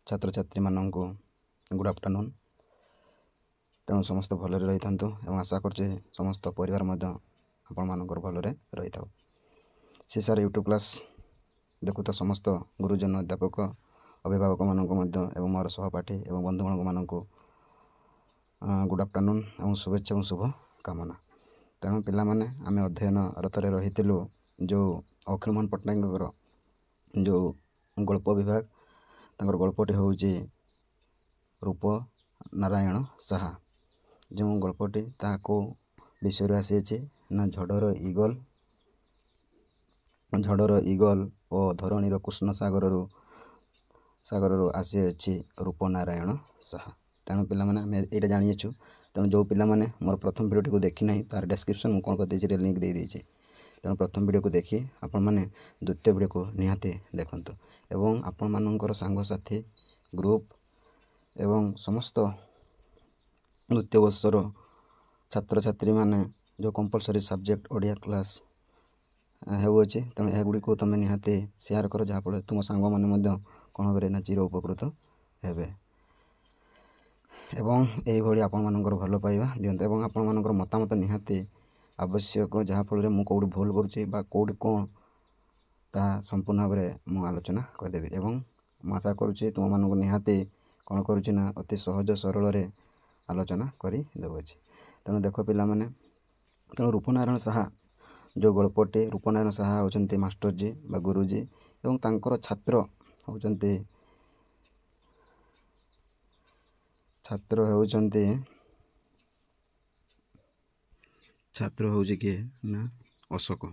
छात्र छात्री माननकु good afternoon. तेणु समस्त भलरे रही था आशा करछे समस्त परिवार आपण मानकर भलरे रही था। सीसार यूट्यूब क्लास देखु तो समस्त गुरुजन अध्यापक अभिभावक मानक मोर सहपाठी और बंधुगण मानक गुड आफ्टरनून और शुभेच्छा और शुभ कामना। तेणु पिला माने आमे अध्ययन रतरे रही जो अखिल मोहन पट्टनायक जो गल्प विभाग तांकर गल्पटी हूँ रूप नारायण साहा। जो गल्पटी ताको विषय आसी ना झड़र ईगल और धरणीर कृष्ण सागर आसी रूप नारायण साहा। तेणु पिला माने आमे एटा जानिछु। तेणु जो पिला माने मोर प्रथम वीडियो को देखी ना तार डिस्क्रिप्शन में कौन कर लिंक दे दीजिए। तेणु प्रथम वीडियो को देखी आपण मैंने द्वितीय वीडियो को निहाती देखंतु एवं आपण मानकर सांगसाथी ग्रुप एवं समस्त द्वितीय वर्षर छात्र छात्री माने जो कंपलसरी सब्जेक्ट ओडिया क्लास होउछि। तेणु यह गुड़ी को तुम निहाती शेयर कर जहाँफल तुम सांग मैंने कौन भाव चिर उपकृत हेबे एवं यही आपण मानकर भल पाइबा दियंतु एवं आपण मानकर मतामत निहाती आवश्यक जहाँफल मुझे कौटी भूल करुँची कौटी कौन ता संपूर्ण भाव में मुझे आलोचना करदेवी एवं आशा करुँची तुम मानक निहाती कौन करुँची ना अति सहज सरल रे आलोचना करदेवुछि। तेणु देख पिला माने तेणु रूपनारायण साहा जो गल्पटे रूपनारायण साहा होचंती मास्टरजी बा गुरुजी एवं तांकर छात्र होउछि किए ना अशोक।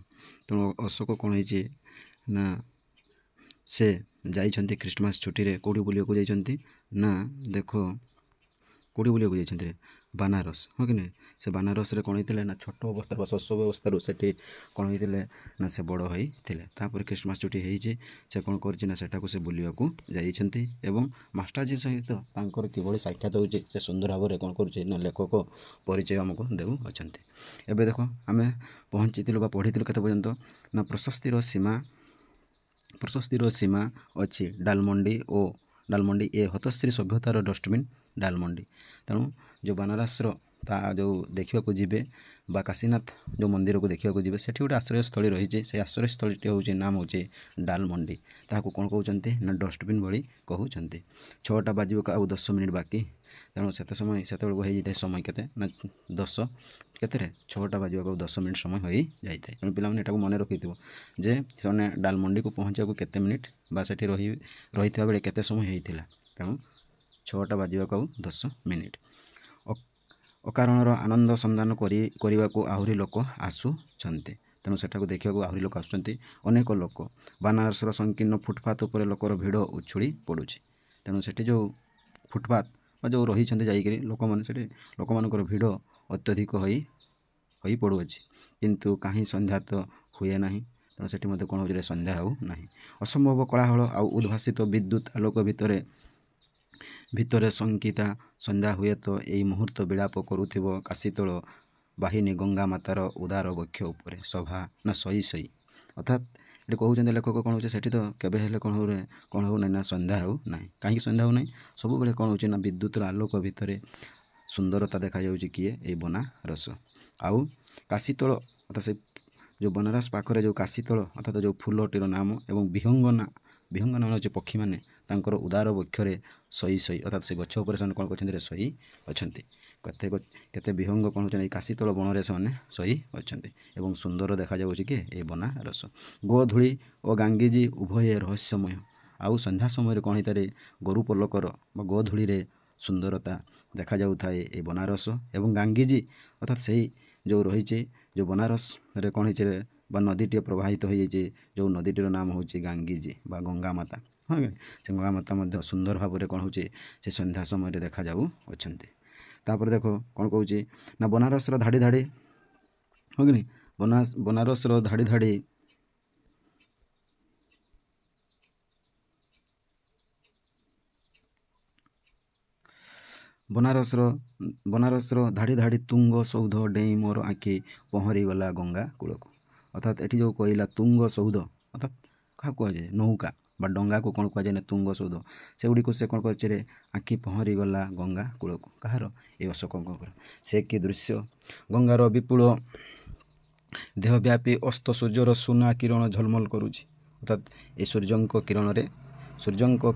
तेणु अशोक कौन होइछि ना से जाइछंती क्रिसमस छुट्टी रे कोडी बुलिया को जाइछंती ना देखो कोडी बुलिया को जाइछंती बनारस हो कि नहीं। से बनारस रे कौन होइतिले ना छोट अवस्था बा शैशव अवस्था सेठी कौन होइतिले ना से बड़ होइतिले। तापर क्रिसमस छुट्टी होइछि से कौन करछि ना सेटा को से बुलिया को जाइछंती एवं मास्टरजी सहित तांकर किभଳି साक्षात होउछि से सुंदर भाव रे कौन करछि ना लेखक परिचय हमको देउ अछंती। एबे देखो आमे पहुंचीतिलु बा पढितिलु केते पर्यंत ना प्रशस्तिर सीमा अच्छी डालमंडी ए हतश्री सभ्यतार डस्टबिन डालमंडी। तेणु जो बनारस ता जो देखा जीवे बा काशीनाथ जो मंदिर को देखा जीवे से गोटे आश्रयस्थली रही से आश्रयस्थली हूँ नाम हूँ डालमंडी। ताकू कौन कहते ना डस्टबिन भली कहते। 6टा बाजक आउ 10 मिनिट बाकी। तेणु से समय से हो समय के 10 के 6टा बाजक आउ 10 मिनिट समय हो जाए। तेणु पे मन रखी जे से डालमंडी को पहुँचा को केते मिनिट बा से रही बेले केते समय होता। तेणु 6टा बाजक आउ 10 मिनिट। अकारणर आनंद संधान करने को आहरी लोक आसुंच। तेणु सेठा देखा आहरी लोक आसुंच अनेक लोक। बनारसर संकीर्ण फुटपाथ उपर लोकर भिड़ उछुड़ी पड़ुछि। तेणु सेठी जो फुटपाथ जो रही जाइकरी लोक मैंने लोक मानकर भिड़ अत्यधिक हो पड़ुअछि किंतु कहीं संध्या तो हुए ना। तेणु सेठी मध्य कौन हो संध्या हो ना। असंभव कोलाहल आउ उद्भासित विद्युत आलोक भितरे शंकिता संध्या हुए तो यही मुहूर्त विलाप करुथिब काशीतोल बाहिनी गंगा मातार उदार वक्ष उपरे सभा ना सही अर्थात ये कहते लेखक कौन हो तो केवे कौन हो ना संध्या हो ना। कहीं संध्या हो ना सब बेले कौन हो विद्युतर आलोक भितर सुंदरता देखा जाउछि किए ए बनारस आउ काशीतोल अर्थात से जो बनारस पाखरे जो काशीतोल अर्थात जो फूलटीर नाम एवं विहंगना जो पक्षी मैंने तांकर उदार वक्षरे सही अर्थात से गछ उपर कौन कर सही अच्छा केते विहंग कौन हो काशीतोल बण से सही अच्छा एवं सुंदर देखा जाउछि कि ए बनारस। गोधूली और गांगीजी उभय रहस्यमय आउ संध्या समय कौन होता है गोरु पलकर गोधूली रे सुंदरता देखा जाउथाए ए बनारस एवं गांगीजी अर्थात से जो रही जो बनारस रे कौन हो बा नदीटे प्रवाहित हो जाए जो नदीटीर नाम हूँ गांगीजी बा गंगा माता। हाँ से गंगा माता सुंदर भाव में कौन हो से संध्या समय देखा जाऊ अच्छा। तापर देखो कौन कहूँ ना बनारस धाड़ी धाड़ी हो कि बनारस धाड़ी धाड़ी बनारस धाड़ी धाड़ी तुंग सौध डेई मोर आखि पहरी गला गंगा कूल को। अर्थात ये जो कहला तुंग सौध अर्थात क्या कहुए नौका ବା ଡଙ୍ଗାକୁ କ'ଣ କୁହାଯାଏ ନା ତୁଙ୍ଗ ସୌଧ, ସେଗୁଡ଼ିକୁ ସେ କ'ଣ କରିଛି ରେ ଆଖି ପହଁରିଗଲା ଗଙ୍ଗା କୂଳକୁ। କାହାର? ଏ ଅଶୋକଙ୍କର। ସେ କି ଦୃଶ୍ୟ! ଗଙ୍ଗାର ବିପୁଳ ଦେହବ୍ୟାପୀ ଅସ୍ତ ସୂର୍ଯ୍ୟର ସୁନା କିରଣ ଝଲମଲ କରୁଛି। ଅର୍ଥାତ୍ ଏ ସୂର୍ଯ୍ୟଙ୍କ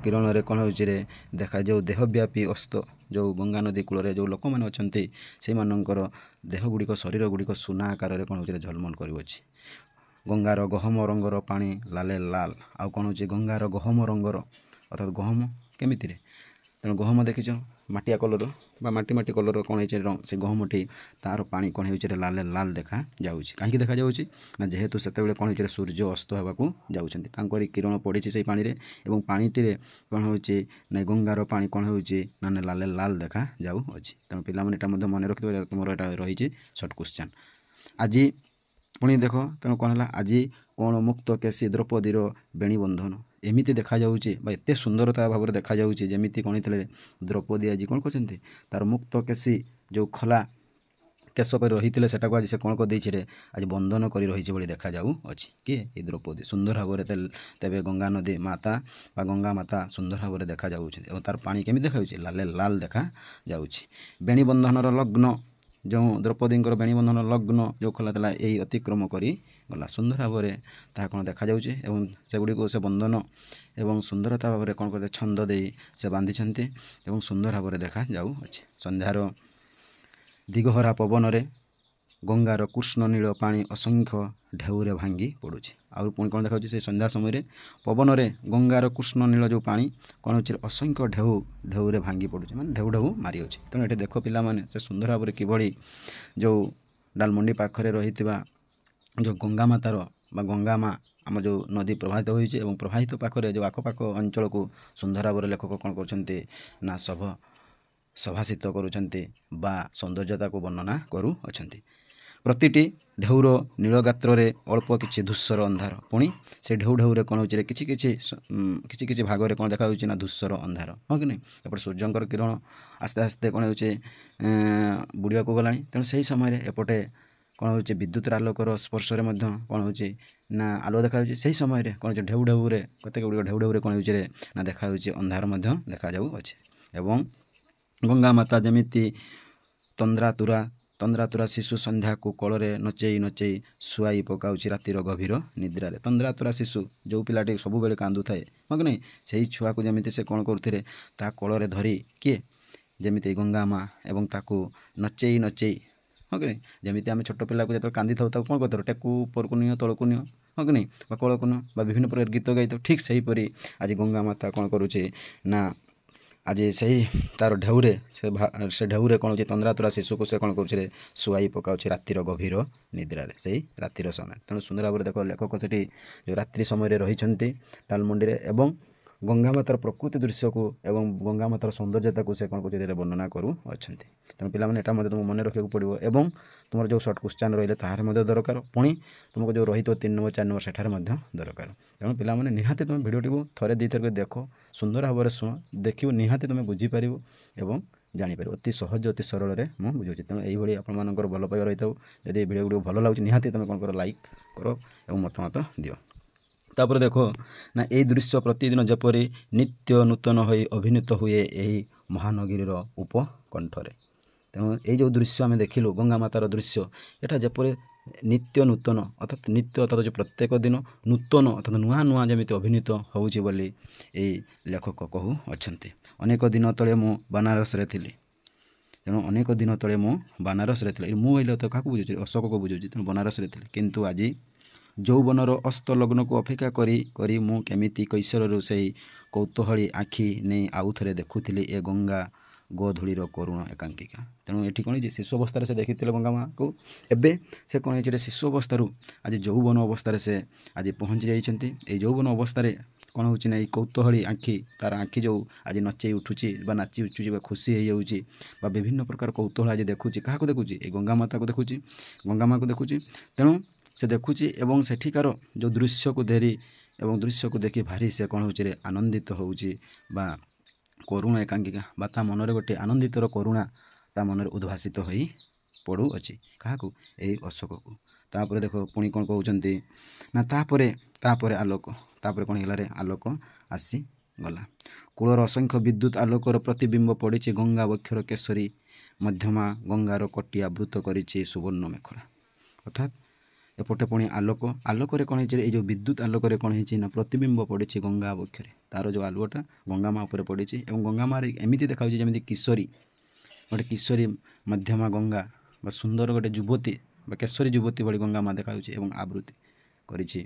କିରଣରେ କ'ଣ ହେଉଛି ରେ ଦେଖାଯାଉ ଦେହବ୍ୟାପୀ ଅସ୍ତ, ଯେଉଁ ଗଙ୍ଗା ନଦୀ କୂଳରେ ଯେଉଁ ଲୋକମାନେ ଅଛନ୍ତି ସେଇମାନଙ୍କର ଦେହ ଗୁଡ଼ିକ, ଶରୀର ଗୁଡ଼ିକ ସୁନା ଆକାରରେ କ'ଣ ହେଉଛି ଝଲମଲ କରୁଅଛି। ଗଙ୍ଗାର ଗହମ ରଙ୍ଗର ପାଣି ଲାଲେ ଲାଲ। ଆଉ କ'ଣ ହେଉଛି ଗଙ୍ଗାର ଗହମ ରଙ୍ଗର, ଅର୍ଥାତ୍ ଗହମ କେମିତିରେ? ତେଣୁ ଗହମ ଦେଖିଛ ମାଟିଆ କଲର ବା ମାଟି କଲର କ'ଣ ହେଇଛି ସେ ଗହମଟି, ତା'ର ପାଣି କ'ଣ ହେଉଛି ଲାଲେ ଲାଲ ଦେଖାଯାଉଛି। କାହିଁକି ଦେଖାଯାଉଛି ନା ଯେହେତୁ ସେତେବେଳେ କ'ଣ ହେଉଛି ସୂର୍ଯ୍ୟ ଅସ୍ତ ହେବାକୁ ଯାଉଛନ୍ତି, ତାଙ୍କରି କିରଣ ପଡ଼ିଛି ସେଇ ପାଣିରେ ଏବଂ ପାଣିଟିରେ କ'ଣ ହେଉଛି ନା ଗଙ୍ଗାର ପାଣି କ'ଣ ହେଉଛି ନା ଲାଲେ ଲାଲ ଦେଖାଯାଉଅଛି। ତେଣୁ ପିଲାମାନେ ଏଇଟା ମଧ୍ୟ ମନେ ରଖିଥିବେ, ତୁମର ଏଇଟା ରହିଛି ସର୍ଟ କ୍ୱେଶ୍ଚନ୍। ଆଜି ପୁଣି ଦେଖ, ତେଣୁ କ'ଣ ହେଲା, ଆଜି କ'ଣ ମୁକ୍ତ କେଶୀ ଦ୍ରୌପଦୀର ବେଣୀ ବନ୍ଧନ। ଏମିତି ଦେଖାଯାଉଛି ବା ଏତେ ସୁନ୍ଦରତା ଭାବରେ ଦେଖାଯାଉଛି ଯେମିତି କ'ଣ ହେଇଥିଲେ ଦ୍ରୌପଦୀ ଆଜି କ'ଣ କରୁଛନ୍ତି, ତା'ର ମୁକ୍ତ କେଶୀ ଯେଉଁ ଖୋଲା କେଶ କରି ରହିଥିଲେ ସେଟାକୁ ଆଜି ସେ କ'ଣ କରିଦେଇଛି ରେ ଆଜି ବନ୍ଧନ କରି ରହିଛି ଭଳି ଦେଖାଯାଉଅଛି। କିଏ? ଏ ଦ୍ରୌପଦୀ। ସୁନ୍ଦର ଭାବରେ ତେବେ ଗଙ୍ଗା ନଦୀ ମାତା ବା ଗଙ୍ଗା ମାତା ସୁନ୍ଦର ଭାବରେ ଦେଖାଯାଉଛନ୍ତି ଏବଂ ତା'ର ପାଣି କେମିତି ଦେଖାଯାଉଛି? ଲାଲେ ଲାଲ ଦେଖାଯାଉଛି। ବେଣୀ ବନ୍ଧନର ଲଗ୍ନ, ଯେଉଁ ଦ୍ରୌପଦୀଙ୍କର ବେଣୀ ବନ୍ଧନ ଲଗ୍ନ ଯେଉଁ ଖୋଲା ଥିଲା, ଏହି ଅତିକ୍ରମ କରି ଗଲା। ସୁନ୍ଦର ଭାବରେ ତାହା କ'ଣ ଦେଖାଯାଉଛି ଏବଂ ସେଗୁଡ଼ିକୁ ସେ ବନ୍ଧନ ଏବଂ ସୁନ୍ଦରତା ଭାବରେ କ'ଣ କରିଥାଏ ଛନ୍ଦ ଦେଇ ସେ ବାନ୍ଧିଛନ୍ତି ଏବଂ ସୁନ୍ଦର ଭାବରେ ଦେଖାଯାଉଅଛି। ସନ୍ଧ୍ୟାର ଦିଗହରା ପବନରେ ଗଙ୍ଗାର କୃଷ୍ଣ ନୀଳ ପାଣି ଅସଂଖ୍ୟ ଢେଉରେ ଭାଙ୍ଗି ପଡ଼ୁଛି। ଆଉ ପୁଣି କ'ଣ ଦେଖାଯାଉଛି ସେଇ ସନ୍ଧ୍ୟା ସମୟରେ ପବନରେ ଗଙ୍ଗାର କୃଷ୍ଣ ନୀଳ ଯେଉଁ ପାଣି କ'ଣ ହେଉଛି ଅସଂଖ୍ୟ ଢେଉରେ ଭାଙ୍ଗି ପଡ଼ୁଛି, ମାନେ ଢେଉ ଢେଉ ମାରିଅଛି। ତେଣୁ ଏଠି ଦେଖ ପିଲାମାନେ ସେ ସୁନ୍ଦର ଭାବରେ କିଭଳି ଯେଉଁ ଡାଲମଣ୍ଡି ପାଖରେ ରହିଥିବା ଯେଉଁ ଗଙ୍ଗା ମାତାର ବା ଗଙ୍ଗା ମା ଆମର ଯେଉଁ ନଦୀ ପ୍ରବାହିତ ହୋଇଛି ଏବଂ ପ୍ରବାହିତ ପାଖରେ ଯେଉଁ ଆଖପାଖ ଅଞ୍ଚଳକୁ ସୁନ୍ଦର ଭାବରେ ଲେଖକ କ'ଣ କରୁଛନ୍ତି ନା ସଭାସିତ କରୁଛନ୍ତି ବା ସୌନ୍ଦର୍ଯ୍ୟତାକୁ ବର୍ଣ୍ଣନା କରୁଅଛନ୍ତି। ପ୍ରତିଟି ଢେଉର ନୀଳଗାତ୍ରରେ ଅଳ୍ପ କିଛି ଧୂସର ଅନ୍ଧାର। ପୁଣି ସେ ଢେଉରେ କ'ଣ ହେଉଛି କିଛି ଭାଗରେ କ'ଣ ଦେଖାଯାଉଛି ନା ଧୂସର ଅନ୍ଧାର, ହଁ କି ନାହିଁ? ଏପଟେ ସୂର୍ଯ୍ୟଙ୍କର କିରଣ ଆସ୍ତେ ଆସ୍ତେ କ'ଣ ହେଉଛି ବୁଡ଼ିବାକୁ ଗଲାଣି। ତେଣୁ ସେହି ସମୟରେ ଏପଟେ କ'ଣ ହେଉଛି ବିଦ୍ୟୁତର ଆଲୋକର ସ୍ପର୍ଶରେ ମଧ୍ୟ କ'ଣ ହେଉଛି ନା ଆଲୋକ ଦେଖାଯାଉଛି। ସେହି ସମୟରେ କ'ଣ ହେଉଛି ଢେଉରେ କେତେକ ଗୁଡ଼ିକ ଢେଉରେ କ'ଣ ହେଉଛି ନା ଦେଖାଯାଉଛି ଅନ୍ଧାର ମଧ୍ୟ ଦେଖାଯାଉଅଛି। ଏବଂ ଗଙ୍ଗା ମାତା ଯେମିତି ତନ୍ଦ୍ରାତୁରା ଶିଶୁ ସନ୍ଧ୍ୟାକୁ କୋଳରେ ନଚେଇ ଶୁଆଇ ପକାଉଛି ରାତିର ଗଭୀର ନିଦ୍ରାରେ। ତନ୍ଦ୍ରାତୁରା ଶିଶୁ ଯେଉଁ ପିଲାଟି ସବୁବେଳେ କାନ୍ଦୁଥାଏ, ହଁ କି ନାହିଁ? ସେହି ଛୁଆକୁ ଯେମିତି ସେ କ'ଣ କରୁଥିଲେ ତା କୋଳରେ ଧରି, କିଏ? ଯେମିତି ଗଙ୍ଗା ମା, ଏବଂ ତାକୁ ନଚେଇ, ହଁ କି ନାହିଁ? ଯେମିତି ଆମେ ଛୋଟ ପିଲାକୁ ଯେତେବେଳେ କାନ୍ଦିଥାଉ ତାକୁ କ'ଣ କରିଥାଉ? ଟେକୁ ଉପରକୁ ନିଅ, ତଳକୁ ନିଅ, ହଁ କି ନାହିଁ? ବା କୋଳକୁ ନିଅ ବା ବିଭିନ୍ନ ପ୍ରକାର ଗୀତ ଗାଇଥାଉ। ଠିକ୍ ସେହିପରି ଆଜି ଗଙ୍ଗା ମାତା କ'ଣ କରୁଛି ନା ଆଜି ସେହି ତା'ର ସେ ଢେଉରେ କ'ଣ ହେଉଛି ତନ୍ଦ୍ରାତୁରା ଶିଶୁକୁ ସେ କ'ଣ କରୁଛି ଶୁଆଇ ପକାଉଛି ରାତିର ଗଭୀର ନିଦ୍ରାରେ, ସେଇ ରାତିର ସମୟ। ତେଣୁ ସୁନ୍ଦର ଭାବରେ ଦେଖ ଲେଖକ ସେଠି ଯେଉଁ ରାତ୍ରି ସମୟରେ ରହିଛନ୍ତି ଡାଲମଣ୍ଡିରେ ଏବଂ ଗଙ୍ଗା ମାତାର ପ୍ରକୃତି ଦୃଶ୍ୟକୁ ଏବଂ ଗଙ୍ଗା ମାତାର ସୌନ୍ଦର୍ଯ୍ୟତାକୁ ସେ କ'ଣ କରୁଛନ୍ତି ବର୍ଣ୍ଣନା କରୁଅଛନ୍ତି। ତେଣୁ ପିଲାମାନେ ଏଟା ମଧ୍ୟ ତୁମକୁ ମନେ ରଖିବାକୁ ପଡ଼ିବ ଏବଂ ତୁମର ଯେଉଁ ସର୍ଟ କ୍ୱେଶ୍ଚନ୍ ରହିଲେ ତାହାର ମଧ୍ୟ ଦରକାର। ପୁଣି ତୁମକୁ ଯେଉଁ ରହିଥିବ 3 ନମ୍ବର 4 ନମ୍ବର ସେଠାରେ ମଧ୍ୟ ଦରକାର। ତେଣୁ ପିଲାମାନେ ନିହାତି ତୁମେ ଭିଡ଼ିଓଟିକୁ ଥରେ ଦୁଇ ଥର ଦେଖ, ସୁନ୍ଦର ଭାବରେ ଶୁଣ, ଦେଖିବ ନିହାତି ତୁମେ ବୁଝିପାରିବ ଏବଂ ଜାଣିପାରିବ। ଅତି ସହଜ ଅତି ସରଳରେ ମୁଁ ବୁଝାଉଛି। ତେଣୁ ଏଇଭଳି ଆପଣମାନଙ୍କର ଭଲ ପାଇବା ରହିଥାଉ। ଯଦି এই ଭିଡ଼ିଓ ଗୁଡ଼ିକ ଭଲ ଲାଗୁଛି ନିହାତି ତୁମେ କ'ଣ କର, ଲାଇକ୍ କର ଏବଂ ମତାମତ ଦିଅ। ତାପରେ ଦେଖ ନା ଏଇ ଦୃଶ୍ୟ ପ୍ରତିଦିନ ଯେପରି ନିତ୍ୟ ନୂତନ ହୋଇ ଅଭିନୀତ ହୁଏ ଏହି ମହାନଗରୀର ଉପକଣ୍ଠରେ। ତେଣୁ ଏଇ ଯେଉଁ ଦୃଶ୍ୟ ଆମେ ଦେଖିଲୁ ଗଙ୍ଗା ମାତାର ଦୃଶ୍ୟ, ଏଟା ଯେପରି ନିତ୍ୟ ନୂତନ ଅର୍ଥାତ୍ ଯେଉଁ ପ୍ରତ୍ୟେକ ଦିନ ନୂତନ ଅର୍ଥାତ୍ ନୂଆ ଯେମିତି ଅଭିନୀତ ହେଉଛି ବୋଲି ଏଇ ଲେଖକ କହୁଅଛନ୍ତି। ଅନେକ ଦିନ ତଳେ ମୁଁ ବାନାରସରେ ଥିଲି। ତେଣୁ ଅନେକ ଦିନ ତଳେ ମୁଁ ବାନାରସରେ ଥିଲି। ମୁଁ କହିଲେ ତ କାହାକୁ ବୁଝୁଛି? ଅଶୋକକୁ ବୁଝୁଛି। ତେଣୁ ବନାରସରେ ଥିଲି। କିନ୍ତୁ ଆଜି ଯୌବନର ଅସ୍ତ ଲଗ୍ନକୁ ଅପେକ୍ଷା କରି ମୁଁ କେମିତି କୈଶୋରରୁ ସେହି କୌତୂହଳୀ ଆଖି ନେଇ ଆଉଥରେ ଦେଖୁଥିଲି ଏ ଗଙ୍ଗା ଗୋଧୂଳିର କରୁଣ ଏକାଙ୍କିକା। ତେଣୁ ଏଠି କ'ଣ ହେଇଛି, ଶିଶୁ ଅବସ୍ଥାରେ ସେ ଦେଖିଥିଲେ ଗଙ୍ଗା ମା'କୁ। ଏବେ ସେ କ'ଣ ହେଇଛି, ଶିଶୁ ଅବସ୍ଥାରୁ ଆଜି ଯୌବନ ଅବସ୍ଥାରେ ସେ ଆଜି ପହଞ୍ଚି ଯାଇଛନ୍ତି। ଏଇ ଯୌବନ ଅବସ୍ଥାରେ କ'ଣ ହେଉଛି ନା ଏଇ କୌତୂହଳୀ ଆଖି, ତା'ର ଆଖି ଯେଉଁ ଆଜି ନଚେଇ ଉଠୁଛି ବା ନାଚି ଉଠୁଛି ବା ଖୁସି ହେଇଯାଉଛି ବା ବିଭିନ୍ନ ପ୍ରକାର କୌତୂହଳ ଆଜି ଦେଖୁଛି। କାହାକୁ ଦେଖୁଛି? ଏଇ ଗଙ୍ଗା ମାତାକୁ ଦେଖୁଛି, ଗଙ୍ଗା ମା'କୁ ଦେଖୁଛି। ତେଣୁ ସେ ଦେଖୁଛି ଏବଂ ସେଠିକାର ଯେଉଁ ଦୃଶ୍ୟକୁ ଦେଖି ଭାରି ସେ କ'ଣ ହେଉଛି ଆନନ୍ଦିତ ହେଉଛି ବା କରୁଣ ଏକାଙ୍କିକା ବା ତା ମନରେ ଗୋଟିଏ ଆନନ୍ଦିତର କରୁଣା ତା ମନରେ ଉଦ୍ଭାସିତ ହୋଇ ପଡ଼ୁଅଛି। କାହାକୁ? ଏଇ ଅଶୋକକୁ। ତାପରେ ଦେଖ ପୁଣି କ'ଣ କହୁଛନ୍ତି ନା ତାପରେ तापर कौन है आलोक आसीगला कूलर असंख्य विद्युत आलोकर प्रतिबिंब पड़ी गंगा वक्षर केसरी मध्यमा गंगार कटी आवृत करी सुवर्ण मेखला अर्थात एपटे पुणी आलोक आलोक कौन है जो विद्युत आलोक कौन है प्रतिबिंब पड़ी गंगा वक्षरे तार जो आलुटा गंगामा उपर पड़ी गंगामा एमती देखा जमी किशोरी गोटे किशोरी मध्यमा गंगा बा सुंदर गोटे युवती बा केशरी युवती भाई गंगामा देखा आवृत्ति करिछि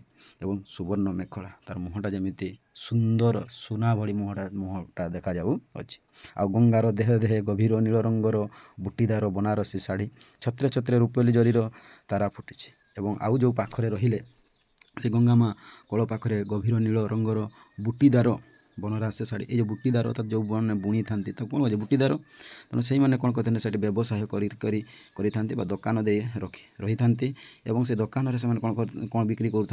एवं सुवर्ण मेखला तार मुहटा जमी सुंदर सुना भली मुहटा देखा जाऊ अछि आ गंगार देह देह गभीर नील रंगर बुटीदार बनारसी शाढ़ी छत्रे छत्रे रूपेली जरीर तारा फुटी एवं आउ जो पाखरे रहिले से गंगामा कल पाखरे गभीर नील रंगर बुटीदार बनारसी शाढ़ी ये बुटीदार अर्थात जो मैंने बुणी था तो कौन हो बुटीदार तेणु से मैंने कौन करते से व्यवसाय करी दुकान दे रखी रही था से दुकान से कौन बिक्री करूँ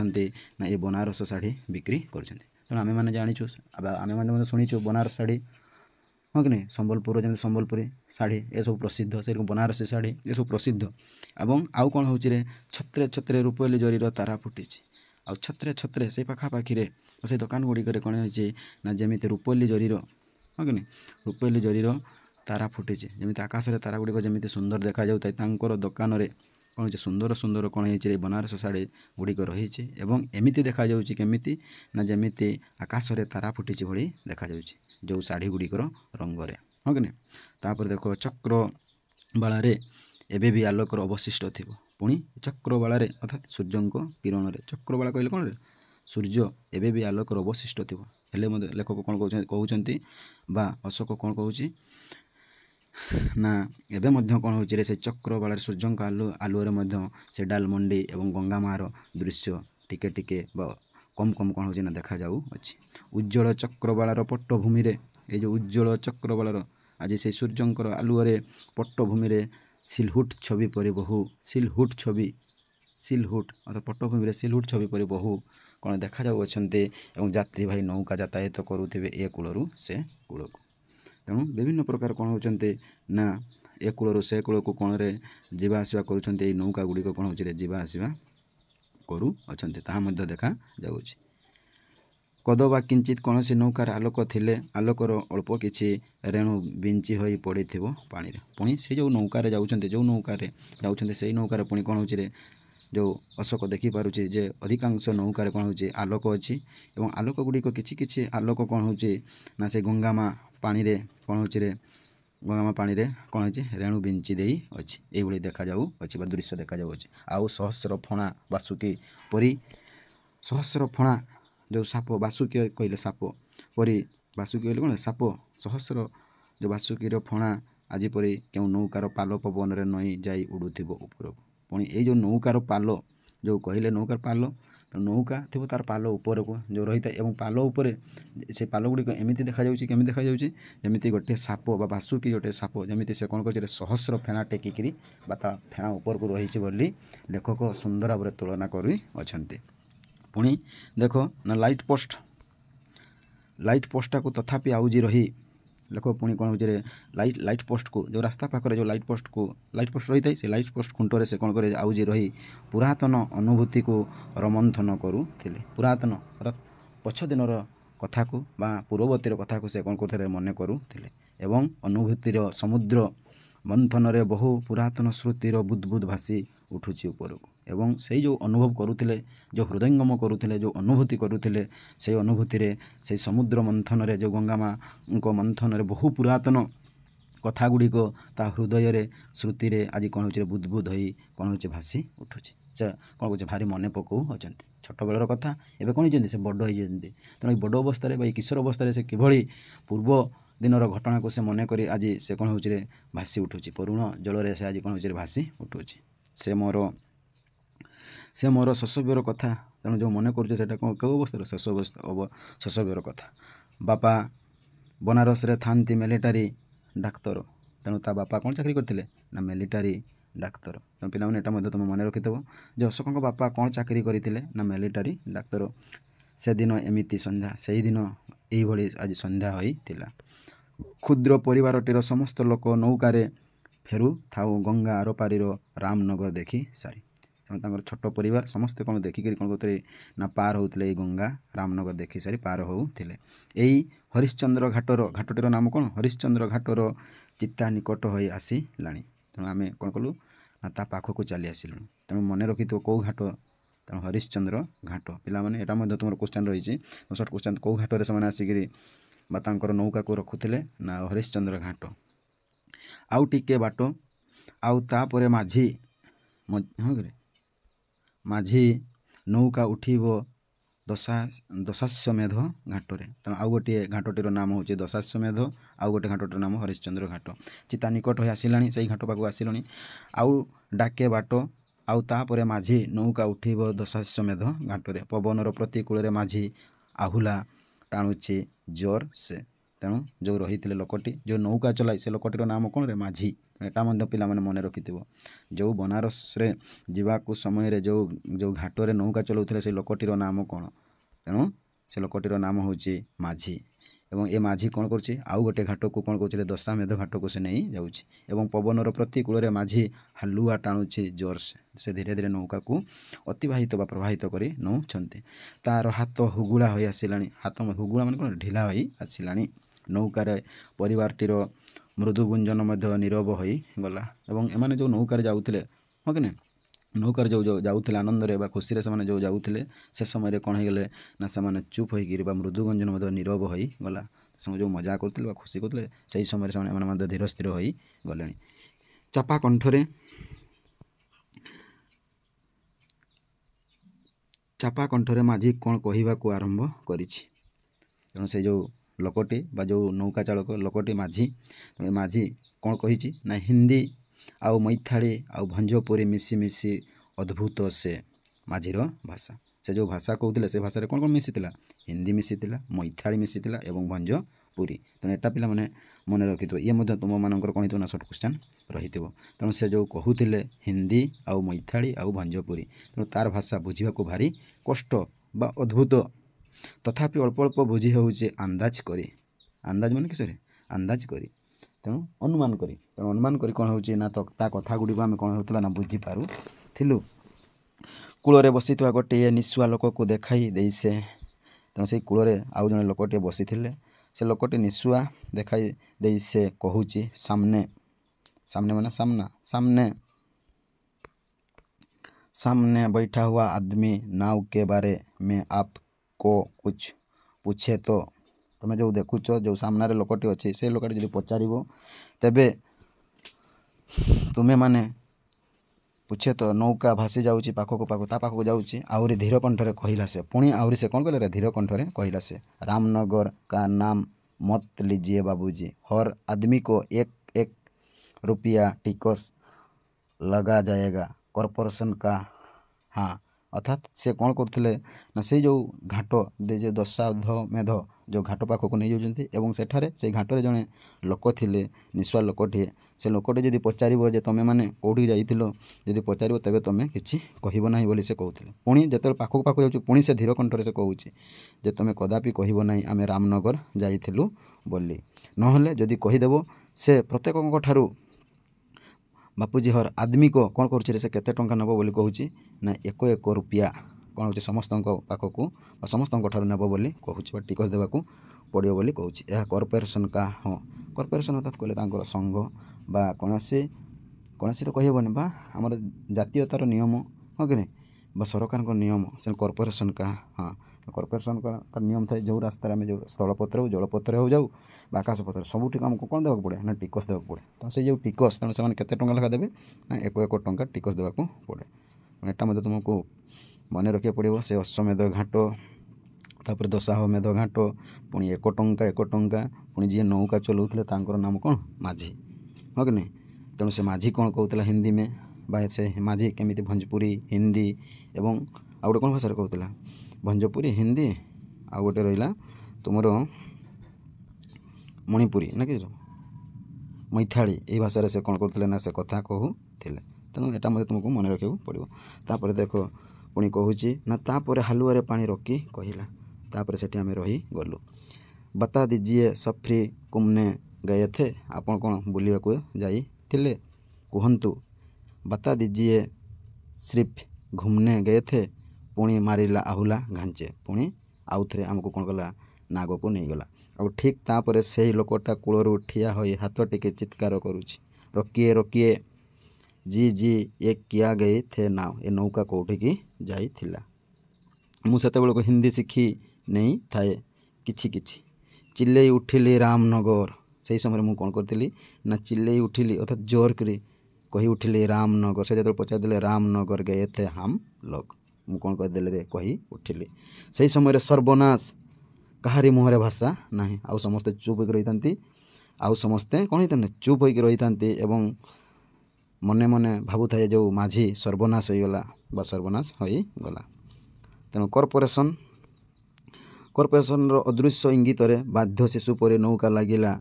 ना ये बनारस शाढ़ी बिक्री कर आम मैंने जाचु आम मैंने शुणीचु बनारस शाढ़ी हाँ कि नहीं संबलपुर जमी संबलपुरी शाढ़ी ये सब प्रसिद्ध से बनारसी शाढ़ी ये सब प्रसिद्ध एवं आउ कौन हो छत्रे छत्रे रूपेली जरीर तारा फुटी आ छत्रे छत्रे से पाखापाखि से दुकान गुड़िक कौन है ना जमी रूपेली जरीर हाँ कि नहीं रूपेली जरीर तारा फुटी जमी आकाश में तारा गुड़िक जमी सुंदर देखा जाता है दुकान में कौन है सुंदर सुंदर कौन है बनारस शाढ़ी गुड़िक रही एमती देखा केमी ना जमी आकाश में तारा फुटी भली देखा जो शाढ़ी गुड़िकर रंगरे हाँ कि नहीं तापर देख चक्र बाड़े एबे भी आलोकर अवशिष्ट थी पुणी चक्रबाला अर्थात सूर्य किरण में चक्रबाला कहले कौन सूर्य एबे भी आलोकर अवशिष्ट थी हेले लेखक कौन कहते बा अशोक कौन कहूँ ना एबे मध्य कौन हो से चक्रबाला सूर्य आलुअरे से डालमंडी एवं गंगामार दृश्य टिके टिके कम कम कौन हो देखा जाऊ अच्छी उज्जवल चक्रबालार पट्टभूमि ये जो उज्जवल चक्रबालार आज से सूर्यंकर आलुअरे पट्टभूमि सिलहुट छवि परि बहु सिलहुट छवि सिलहुट अर्थात पट्टभूमि सिलहुट छवि परि बहु कौन देखा जाऊ अच्छे यात्री भाई नौका यातायात करुवे ए कूलू से कूल को तेणु विभिन्न प्रकार कौन होते ना ए कूलू से कूल को कौन जावासवा कर नौका गुड़िक कौन हो जावासवा करू अच्छा देखा जाऊँगी कदबा किंचित कौन सी नौकार आलोक थिले आलोकर अल्प किछि रेणु बिंची होई पड़ी पानी रे पुणी से जो नौकार जाऊँच जो नौकार जाऊँच से नौकार पुणी कौन हो जो अशोक देखिपारे जे अधिकांश नौकार कौन हो आलोक अच्छी और आलोक गुड़िक किछि आलोक कौन हो ना से गंगामा पानी रे कौन हो गंगामा पानी रे कौन हो रेणु बिंची दे अच्छी ये देखा जाऊ अच्छी दृश्य देखा जाऊ आउ सहस्र फणा बासुकी परी सहस्र फणा जो साप बासुकी कहले साप परी बासुकी कहले कौन साप सहस्र जो बासुकीर फणा आज परी क्यों नौकार पाल पवन रे नई जाई उड़ुथिब ऊपर पुणी ये जो नौकार पाल जो कहले नौकार पाल तो नौका थी तार पाल ऊपर को जो रही है पाल उपर से पाल गुड़िक एमती देखा केमी देखा जमी गोटे साप बा बासुकी गोटे साप जमी से कौन कर सहस्र फेणा टेकिकी फेणा ऊपर को रही बोली लेखक सुंदर भाव तुलना कर पुणी देख ना लाइट पोस्टा को तथापि आउजी रही लेख पुणी कौन हो लाइट पोस्ट को जो रास्ता पाखरे जो लाइट पोस्ट रही है से लाइट पोस्ट खुंटरे से कौन कर आउजी रही पुरातन अनुभूति को रमंथन करुले पुरातन अर्थात पछ दिन कथा को बा पूर्ववर्ती कथा को से कौन कर मन करुले एवं अनुभूतिर समुद्र मंथन रे बहु पुरातन श्रुतिर बुदबुद भासी उठुची ऊपर को एवं से जो अनुभव करुले जो हृदयंगम करुले जो अनुभूति करुले से अनुभूति रे से समुद्र मंथन रे जो गंगामा मंथन रे बहु पुरातन कथा गुड़िक ता हृदय रे श्रुति रे आज कौन हो बुदबुद हो कौन हो भासी उठुची से कौन हो भारी मन पकाऊ अच्छा छोट बेलर कथा एवं कौन होती से बड़ होती तेणु बड़ अवस्था किशोर अवस्था से किभली पूर्व दिनर घटना को से मन करी आज से कौन हो भासी उठुची परुण जल से आज कौन हो भासी उठुची से मोर शैशव्यर कथा तेणु जो मन कर कौन कौ अवस्था शैशव्यर कथा बापा बनारस रे थांती मिलिटारी डाक्तर तेणु ता बापा कौन चाकरी करते ना मिलिटारी डाक्तर तेणु पिलाने यहाँ तुम मन रखिथब जो अशोक बापा कौन चाकरी करते ना मिलिटारी डाक्तर से दिन एमती संध्या से दिन यही आज संध्या होता क्षुद्र परिवारटीर समस्त लोक नौकारे फेरु थाउ गंगा आरपारीर रामनगर देखी सारी छोट परिवार समस्ते कौन देखिक कौन करते ना पार होते गंगा रामनगर देखी सारी पार होते यही हरिश्चंद्र घाटर नाम कौन हरिश्चंद्र घाटर चिता निकट हो आसला तेणु आम कौन कलु ना ता पाखक चली आसलु तेणु मन रखी कौ घाट तेणु हरिश्चंद्र घाट पाने यहाँ तुम क्वेश्चन रही सर्ट क्वेश्चन कौ घाटे से आसिक नौका को रखुले ना हरिश्चंद्र घाट आउ टिके बाट आउ तापर माझी माझी नौका उठिब दशाश्वमेध घाटरे तेणु आउ गोटे घाटटीर नाम हूँ दशाश्वमेध आउ गोटे घाटटीर नाम हरिश्चंद्र घाट चिता निकट हो आसला से घाट पाक आसिल आउ डाके बाट आउ तापर माझी नौका उठिब दशाश्वमेध घाटरे पवनर प्रतिकूल माझी आहुला टाणुची जोर से तेणु जो रही लोकटी जो नौका चलाई से लोकटीर नाम कौन रे माझी एटा पिला माने मन रखि जो बनारस रे जीवाकू समय जो जो घाटरे नौका चलाउथिले से लोकटीर नाम कौन तेणु से लोकटीर नाम हूँ माझी एवं ए माझी कौन कर आउ गोटे घाट को कौन कर दशामेध घाट को से नहीं जाऊँ पवनर प्रतिकूल माझी हालुआ टाणुची जोर से धीरे धीरे नौका को अतिवाहित बा प्रवाहित कर नौंट तार हाथ हुगुला हो आसला हाथ हुगुला मान कौन ढिला हो आसला नौकार परिवारटीर मृदु गुंजन नीरव हो गला एवं एमाने जो नौकार जाऊले हाँ कि ना नौकार जो जाऊले आनंद बा खुशी से जो जाऊले से समय कौन हो गले ना से चुप हो मृदु गुंजन नीरव हो गला से जो मजा करते खुशी करते से समय से धीर स्थिर हो गले चापा कंठरे माझी कौन कहवाक आरंभ करी तेणु से जो लोकटी बा जो नौका चालक लोकटी माझी माझी कौन कही ना हिंदी आउ मैथाली आउ भंजपुरी मिसी मिसी अद्भुत से माझीर भाषा से जो भाषा कहते से भाषा कौन कौन मिशीला हिंदी मिशीला मैथाली मिशीला एवं भंजपुरी तेणु एटा पिला माने मन रखि ये तुम मानकर कौन ना सर्ट क्वेश्चन रही तेणु से जो कहते हिंदी आउ मैथाली आउ भंजपुरी तेणु तार भाषा बुझा भारी कष्ट बा अद्भुत तथापि अल्प अल्प बुझी हो अंदाज करी अंदाज मान किस अंदाज करी तेणु अनुमान करी तेणु अनुमान करी कौन हो ना तो ता कथा गुड़ी आम कौन होता ना बुझीपारू थिलु कूल बसी गोटे निशुआ लोक को देखाई दे से तेणु से कूल आउ जड़े लोकटे बसी से लोकटे निशुआ देखाई दे से कहूँ सामने सामने माने सामना सामने सामने बैठा हुआ आदमी नाव के बारे में आपको कुछ पूछे तो तुम्हें जो देखुच जो सामने लोकटी अच्छी से लोकटी जो पचार तेबे तुम्हें माने पूछे तो नौका भासी जाऊँगी पाखक पाख ता पाखक जाऊँगी आहरी धीर कंठरे कहला से पुणी आहरी से कौन कहले धीर कंठरे कहला से रामनगर का नाम मत लीजिए बाबूजी हर आदमी को एक एक रुपया टिकस लगा जाएगा कॉर्पोरेशन का हाँ अर्थात से कौन करते ना से जो घाट जो दशाश्वमेध जो घाट पाखक नहीं जाऊँगी एवं सेठारे से घाटे जड़े लोक थिले निशुआ लोकटे से लोकटे जदि पचार जे तुम मैंने कौटी जाइल जदि पचार तेज तुम कि कहब ना बोली से कहते पुणी जो पाखक पाख जाऊँ पुणी से धीर कंठरे से कहूँ जे तुम कदापि कहब ना आम रामनगर जाइलु बोली नहले जदि कहीदेव से प्रत्येक ठारू बापूजी हर आदमी को कौन कर से केते टंका नब बोली कहूँ ना एक एक रुपया कौन हो समस्त पाखक समस्त नब बोली कहूँ टिकस देवाक पड़ो बोली कहूँ यह कॉर्पोरेशन का हाँ कॉर्पोरेशन अर्थात कहले संघ बा कौन तो कहबनी बा आमर जातीयतार नियम हाँ कि नहीं बा सरकार नियम से कॉर्पोरेशन का हाँ कॉर्पोरेशन का तार नियम थाए जो रास्तार आम जो स्थलपत्र हो जलपत्र हो जाऊ आकाशपत्र सबुठ आमको कौन देवाक पड़े ना टिकस देवाक पड़े तो से जो टिकस तेणु से केते टंका लेखा देवे ना एक एक टंका टिकस देवाक पड़े एटा मत तुमको मन रखा पड़ो से अश्वमेध घाट तापर दशाश्वमेध घाट पुणी एक टंका पुणी जी नौका चलाउले नाम कौन माझी हाँ कि नहीं तेणु से माझी कौन कहूला हिंदी में बा से माझी केमी भोजपुरी हिंदी एवं आउ गोटे कौन भाषा कहूला भोजपुरी हिंदी आउ गोटे रहा तुमर मणिपुरी ना कि मैथाली यही भाषा से कौन करते ना से कथा कहूले तेणु यहाँ मत तुमको मन रखा पड़ो तापर देख पुणी कहूँ ना तापर हालुआ पानी रखी कहला तापर से आम रही गलु बता दीजिए सफरी कुमने गए थे आपन कौन बुलवाक जाइए कहतु बता दीजिए सिर्फ ଘୁମନେ ଗଏ थे ପୁଣି ମାରିଲା ଆହୁଲା ଘାଞ୍ଚେ। ପୁଣି ଆଉ ଥରେ ଆମକୁ କ'ଣ କଲା ନା ଆଗକୁ ନେଇଗଲା। ଆଉ ଠିକ୍ ତାପରେ ସେଇ ଲୋକଟା କୂଳରୁ ଠିଆ ହୋଇ ହାତ ଟିକେ ଚିତ୍କାର କରୁଛି, ରୋକିଏ ରୋକିଏ ଜି ଜି ଏ କିଆ ଗଇ ଥେ ନାଓ, ଏ ନୌକା କେଉଁଠିକି ଯାଇଥିଲା। ମୁଁ ସେତେବେଳକୁ ହିନ୍ଦୀ ଶିଖି ନେଇ ଥାଏ କିଛି କିଛି। ଚିଲେଇ ଉଠିଲି ରାମନଗର। ସେହି ସମୟରେ ମୁଁ କ'ଣ କରିଥିଲି ନା ଚିଲେଇ ଉଠିଲି, ଅର୍ଥାତ୍ ଜୋର କରି କହି ଉଠିଲି ରାମନଗର। ସେ ଯେତେବେଳେ ପଚାରିଦେଲେ ରାମନଗର ଗଏ ଥେ ହାମ୍ ଲୋଗ, ମୁଁ କ'ଣ କରିଦେଲି ରେ କହି ଉଠିଲି। ସେହି ସମୟରେ ସର୍ବନାଶ, କାହାରି ମୁହଁରେ ଭାଷା ନାହିଁ। ଆଉ ସମସ୍ତେ ଚୁପ୍ ହୋଇକି ରହିଥାନ୍ତି। ଆଉ ସମସ୍ତେ କ'ଣ ହେଇଥାନ୍ତି ଚୁପ୍ ହୋଇକି ରହିଥାନ୍ତି ଏବଂ ମନେ ମନେ ଭାବୁଥାଏ ଯେଉଁ ମାଝି ସର୍ବନାଶ ହୋଇଗଲା ବା ସର୍ବନାଶ ହୋଇଗଲା। ତେଣୁ କର୍ପୋରେସନର ଅଦୃଶ୍ୟ ଇଙ୍ଗିତରେ ବାଧ୍ୟ ଶିଶୁ ପରି ନୌକା ଲାଗିଲା